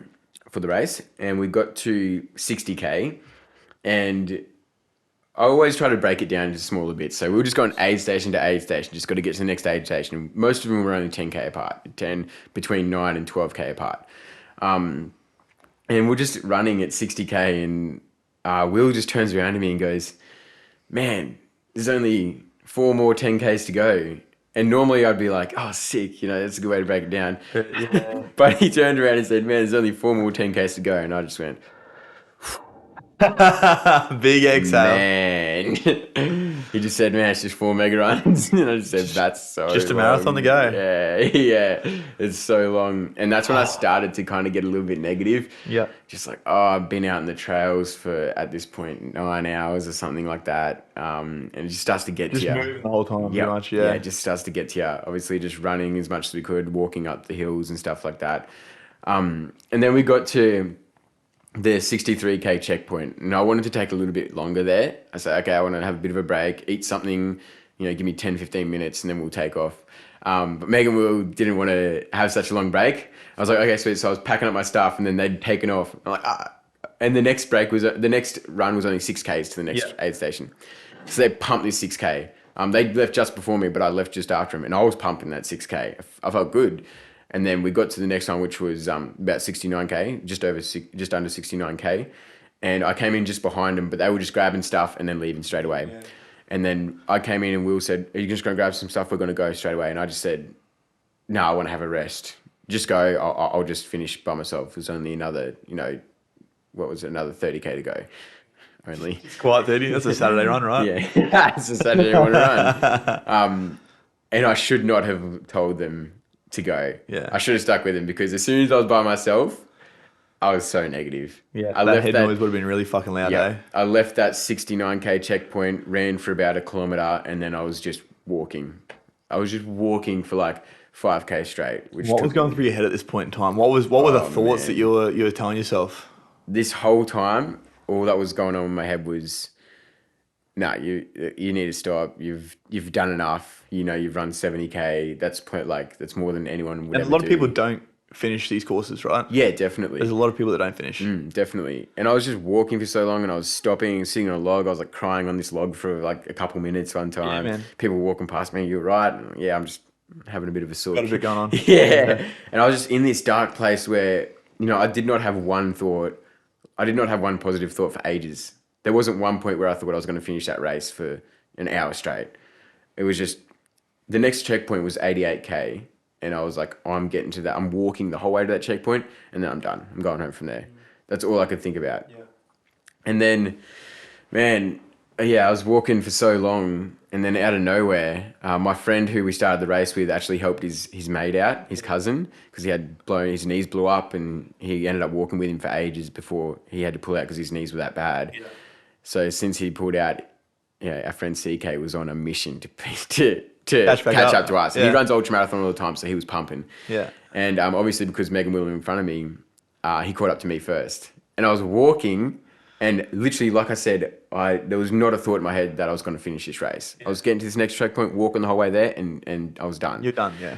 for the race, and we got to 60K, and I always try to break it down into smaller bits. So we were just going aid station to aid station, just got to get to the next aid station. Most of them were only 10K apart, between 9 and 12K apart. And we're just running at 60K, and Will just turns around to me and goes, "Man, there's only 4 more 10Ks to go." And normally I'd be like, "Oh, sick, that's a good way to break it down." Yeah. But he turned around and said, "Man, there's only 4 more 10Ks to go." And I just went, Big exhale. "Man." He just said, "Man, it's just 4 mega runs." And I just said, "That's so Just a long." marathon to go. Yeah. It's so long. And that's when I started to kind of get a little bit negative. Yeah. Just like, I've been out in the trails for, at this point, 9 hours or something like that. And it just starts to get Just to you. moving the whole time, pretty much. Yeah, it just starts to get to you. Obviously, just running as much as we could, walking up the hills and stuff like that. And then we got to the 63K checkpoint, and I wanted to take a little bit longer there. I said, okay, I want to have a bit of a break, eat something, give me 10, 15 minutes, and then we'll take off. But Meg and Will didn't want to have such a long break. I was like, okay, sweet. So I was packing up my stuff, and then they'd taken off. I'm like, And the next run was only 6Ks to the next aid station. So they pumped this 6K. They left just before me, but I left just after them, and I was pumping that 6K. I felt good. And then we got to the next one, which was about 69K, just under 69K. And I came in just behind them, but they were just grabbing stuff and then leaving straight away. Yeah. And then I came in and Will said, "Are you just going to grab some stuff? We're going to go straight away." And I just said, "No, I want to have a rest. Just go. I'll just finish by myself." There's only another, another 30K to go. Only. It's quite 30. That's a Saturday run, right? Yeah, it's a Saturday morning run. And I should not have told them to go. Yeah. I should have stuck with them, because as soon as I was by myself, I was so negative. Yeah, That head noise would have been really fucking loud, eh? I left that 69K checkpoint, ran for about 1 kilometer, and then I was just walking. I was just walking for like 5K straight. What was going through your head at this point in time? What were the thoughts that you were telling yourself? This whole time, all that was going on in my head was, "No, you need to stop. You've done enough. You've run 70K. That's more than anyone would ever do." And a lot of people don't finish these courses, right? Yeah, definitely. There's a lot of people that don't finish. Definitely. And I was just walking for so long, and I was stopping, sitting on a log. I was like crying on this log for like a couple minutes one time. Yeah, man. People were walking past me, "You're right." And I'm just having a bit of a sore. Got a bit going on. Yeah. And I was just in this dark place where, I did not have one thought. I did not have one positive thought for ages. There wasn't one point where I thought I was going to finish that race for an hour straight. It was just, the next checkpoint was 88K. And I was like, I'm getting to that. I'm walking the whole way to that checkpoint, and then I'm done. I'm going home from there. That's all I could think about. Yeah. And then, man, yeah, I was walking for so long, and then out of nowhere, my friend who we started the race with actually helped his mate out, his cousin, because his knees blew up, and he ended up walking with him for ages before he had to pull out because his knees were that bad. Yeah. So since he pulled out, our friend CK was on a mission to catch up to us. Yeah. He runs ultramarathon all the time, so he was pumping. Yeah. And obviously because Megan William in front of me, he caught up to me first. And I was walking, and literally, like I said, there was not a thought in my head that I was going to finish this race. Yeah. I was getting to this next checkpoint, walking the whole way there, and I was done. You're done, yeah.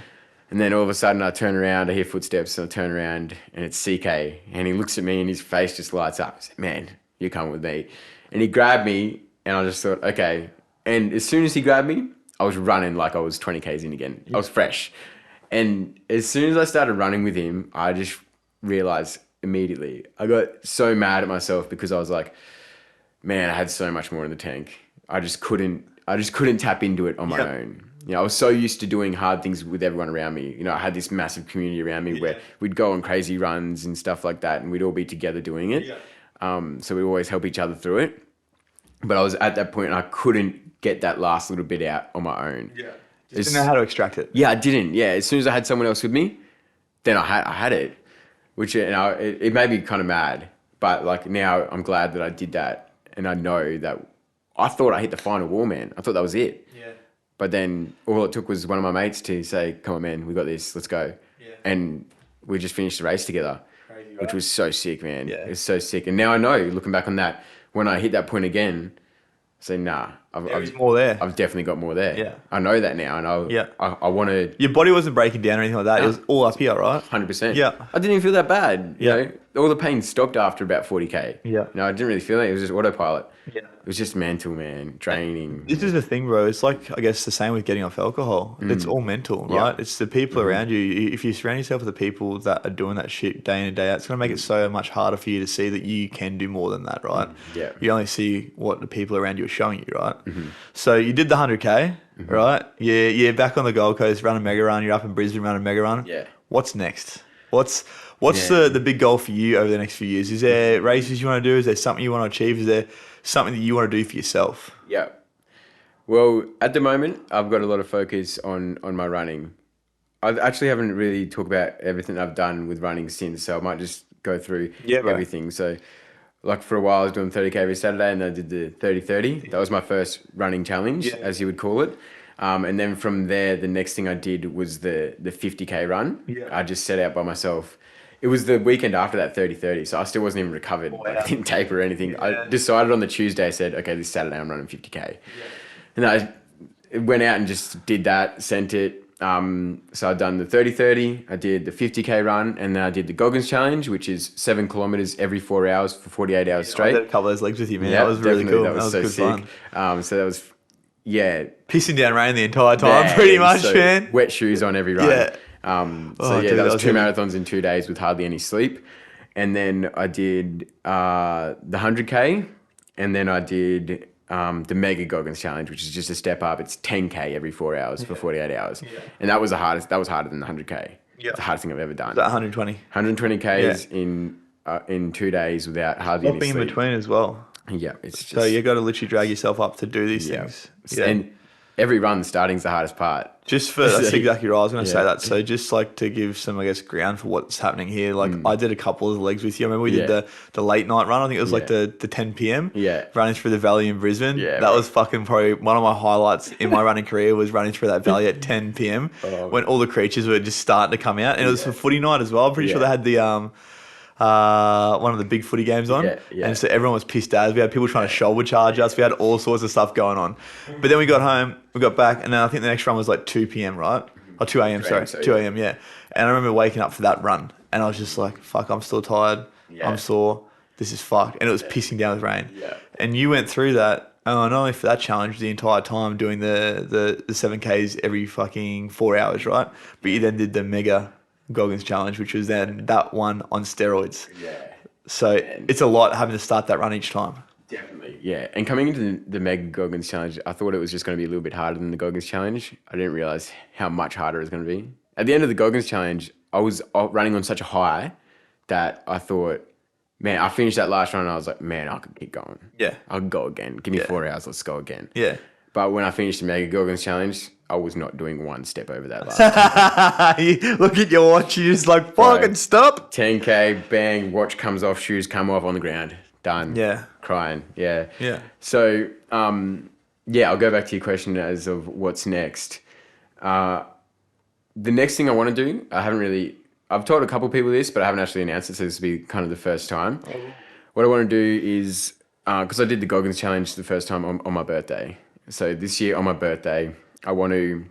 And then all of a sudden I turn around, I hear footsteps, and I turn around, and it's CK. And he looks at me, and his face just lights up. He's like, man, you're coming with me. And he grabbed me, and I just thought, okay. And as soon as he grabbed me, I was running like I was 20 Ks in again. Yeah. I was fresh. And as soon as I started running with him, I just realized immediately, I got so mad at myself because I was like, man, I had so much more in the tank. I just couldn't tap into it on my own. You know, I was so used to doing hard things with everyone around me. You know, I had this massive community around me where we'd go on crazy runs and stuff like that, and we'd all be together doing it. Yeah. So we'd always help each other through it. But I was at that point, and I couldn't get that last little bit out on my own. Yeah. Just didn't know how to extract it. Yeah, I didn't. Yeah, as soon as I had someone else with me, then I had it, which it made me kind of mad. But like now, I'm glad that I did that, and I know that I thought I hit the final wall, man. I thought that was it. Yeah. But then all it took was one of my mates to say, "Come on, man, we got this. Let's go." Yeah. And we just finished the race together, crazy, right? Which was so sick, man. Yeah. It's so sick. And now I know, looking back on that, when I hit that point again, I say, nah, I've more there. I've definitely got more there. Yeah. I know that now, and I want to... Your body wasn't breaking down or anything like that. It was all up here, right? 100%. Yeah. I didn't even feel that bad. You know? All the pain stopped after about 40K. Yeah. No, I didn't really feel it. It was just autopilot. Yeah. It was just mental, man. Draining. This is the thing, bro. It's like, I guess, the same with getting off alcohol. It's all mental, right? It's the people around you. If you surround yourself with the people that are doing that shit day in and day out, it's going to make it so much harder for you to see that you can do more than that, right? Yeah. You only see what the people around you are showing you, right? So you did the 100K, right? You're back on the Gold Coast, running mega run. You're up in Brisbane, running mega run. Yeah. What's next? What's the big goal for you over the next few years? Is there races you want to do? Is there something you want to achieve? Is there something that you want to do for yourself? Yeah. Well, at the moment, I've got a lot of focus on my running. I actually haven't really talked about everything I've done with running since, so I might just go through everything. So, like for a while, I was doing 30K every Saturday, and I did the 30-30. That was my first running challenge, as you would call it. And then from there, the next thing I did was the 50K run. Yeah. I just set out by myself. It was the weekend after that 30-30, so I still wasn't even recovered. Wow. I didn't taper or anything. Yeah. I decided on the Tuesday, I said, okay, this Saturday I'm running 50K. Yeah. And I went out and just did that, sent it. So I'd done the 30-30, I did the 50K run, and then I did the Goggins Challenge, which is 7 kilometers every 4 hours for 48 hours straight. I did a couple of those legs with you, man. Yeah, that was really cool. That was so sick. Fun. So that was, pissing down rain the entire time, pretty much, man. Wet shoes on every run. Yeah. That was 2 marathons in 2 days with hardly any sleep. And then I did the 100K, and then I did the Mega Goggins Challenge, which is just a step up. It's 10K every 4 hours for 48 hours. Yeah. And that was the hardest. That was harder than the 100K. Yeah. It's the hardest thing I've ever done. Was that 120? 120 Ks in 2 days without hardly any sleep. In between as well. Yeah, it's just... So you got to literally drag yourself up to do these things. Yeah. And every run, starting's the hardest part. That's exactly right. I was going to say that. So just like to give some, I guess, ground for what's happening here. Like I did a couple of legs with you. I remember we did the late night run. I think it was like the 10 p.m. Yeah. Running through the valley in Brisbane. Yeah. That was fucking probably one of my highlights in my running career, was running through that valley at 10 p.m. When all the creatures were just starting to come out. And it was for footy night as well. I'm pretty sure they had the one of the big footy games on. And so everyone was pissed as. We had people trying to shoulder charge us. We had all sorts of stuff going on. But then we got home, we got back, and then I think the next run was like 2 p.m, right? Or 2 a.m, sorry. 2 a.m, yeah. And I remember waking up for that run, and I was just like, fuck, I'm still tired. I'm sore. This is fucked. And it was pissing down with rain. Yeah. And you went through that, not only for that challenge the entire time, doing the 7Ks every fucking 4 hours, right? But you then did the Mega Goggins Challenge, which was then that one on steroids. Yeah. So it's a lot having to start that run each time. Definitely, yeah. And coming into the Mega Goggins Challenge, I thought it was just going to be a little bit harder than the Goggins Challenge. I didn't realize how much harder it was going to be. At the end of the Goggins Challenge, I was running on such a high that I thought, man, I finished that last run and I was like, man, I could keep going. Yeah. I could go again. Give me Yeah. 4 hours. Let's go again. Yeah. But when I finished the Mega Gorgons Challenge, I was not doing one step over that last. You look at your watch, you're just like, fucking Right. stop. 10K, bang, watch comes off, shoes come off on the ground. Done. Yeah. Crying. Yeah. Yeah. So, I'll go back to your question as of what's next. The next thing I want to do, I've told a couple people this, but I haven't actually announced it, so this will be kind of the first time. What I want to do is, because I did the Goggins Challenge the first time on my birthday. So this year on my birthday, I want to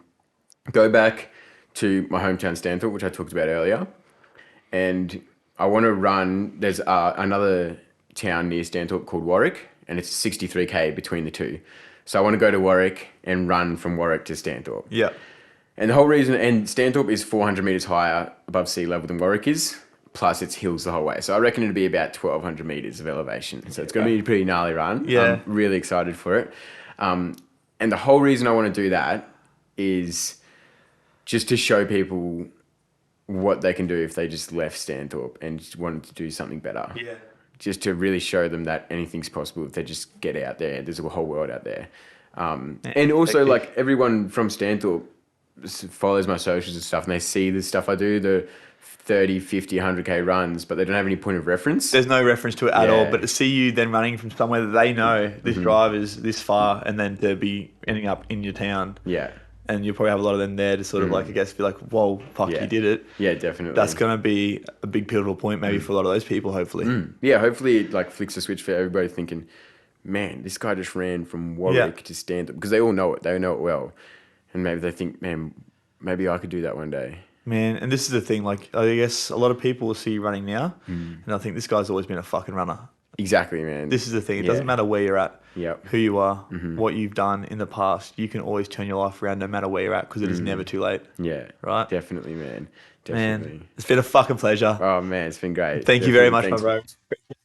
go back to my hometown Stanthorpe, which I talked about earlier. And I want to run, there's another town near Stanthorpe called Warwick, and it's 63K between the two. So I want to go to Warwick and run from Warwick to Stanthorpe. Yeah. And the whole reason, and Stanthorpe is 400 metres higher above sea level than Warwick is, plus it's hills the whole way. So I reckon it'll be about 1,200 metres of elevation. So it's going to be a pretty gnarly run. Yeah. I'm really excited for it. And the whole reason I want to do that is just to show people what they can do if they just left Stanthorpe and just wanted to do something better. Yeah. Just to really show them that anything's possible if they just get out there. There's a whole world out there. And also, like, everyone from Stanthorpe follows my socials and stuff, and they see the stuff I do, the 30, 50, 100K runs, but they don't have any point of reference. There's no reference to it at Yeah. all, but to see you then running from somewhere that they know this drive is this far, and then to be ending up in your town, Yeah. and you'll probably have a lot of them there to sort of like, I guess, be like, whoa, fuck, Yeah. you did it. Yeah, definitely. That's going to be a big pivotal point maybe for a lot of those people, hopefully. Yeah, hopefully it like flicks a switch for everybody thinking, man, this guy just ran from Warwick to Stanthorpe, because they all know it. They know it well. And maybe they think, man, maybe I could do that one day. Man, and this is the thing, like, I guess a lot of people will see you running now, and I think this guy's always been a fucking runner. Exactly, man. This is the thing. It Yeah. doesn't matter where you're at, Yep. who you are, what you've done in the past. You can always turn your life around no matter where you're at, because it is never too late. Yeah. Right? Definitely, man. Definitely. Man, it's been a fucking pleasure. Oh, man, it's been great. Thank you very Definitely. much, my Thanks. bro.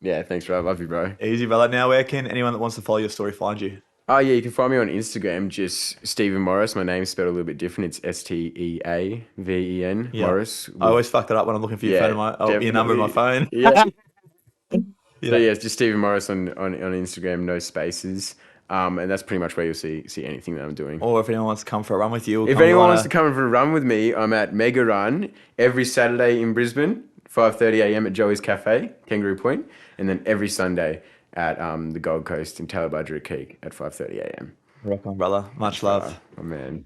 Yeah, thanks, bro. I love you, bro. Easy, brother. Now, where can anyone that wants to follow your story find you? Oh, yeah, you can find me on Instagram, just Steaven Morris. My name's spelled a little bit different. It's Steaven, Yeah. Morris. I always fuck that up when I'm looking for your Yeah, phone, your number in my phone. Yeah. Yeah. So, yeah, it's just Steaven Morris on Instagram, no spaces. And that's pretty much where you'll see anything that I'm doing. Or if anyone wants to come for a run with you. If anyone wants to come for a run with me, I'm at Mega Run every Saturday in Brisbane, 5:30 a.m. at Joey's Cafe, Kangaroo Point, and then every Sunday at the Gold Coast in Talabudgera Creek at 5:30 a.m. Rock on, brother. Much love. Oh, man.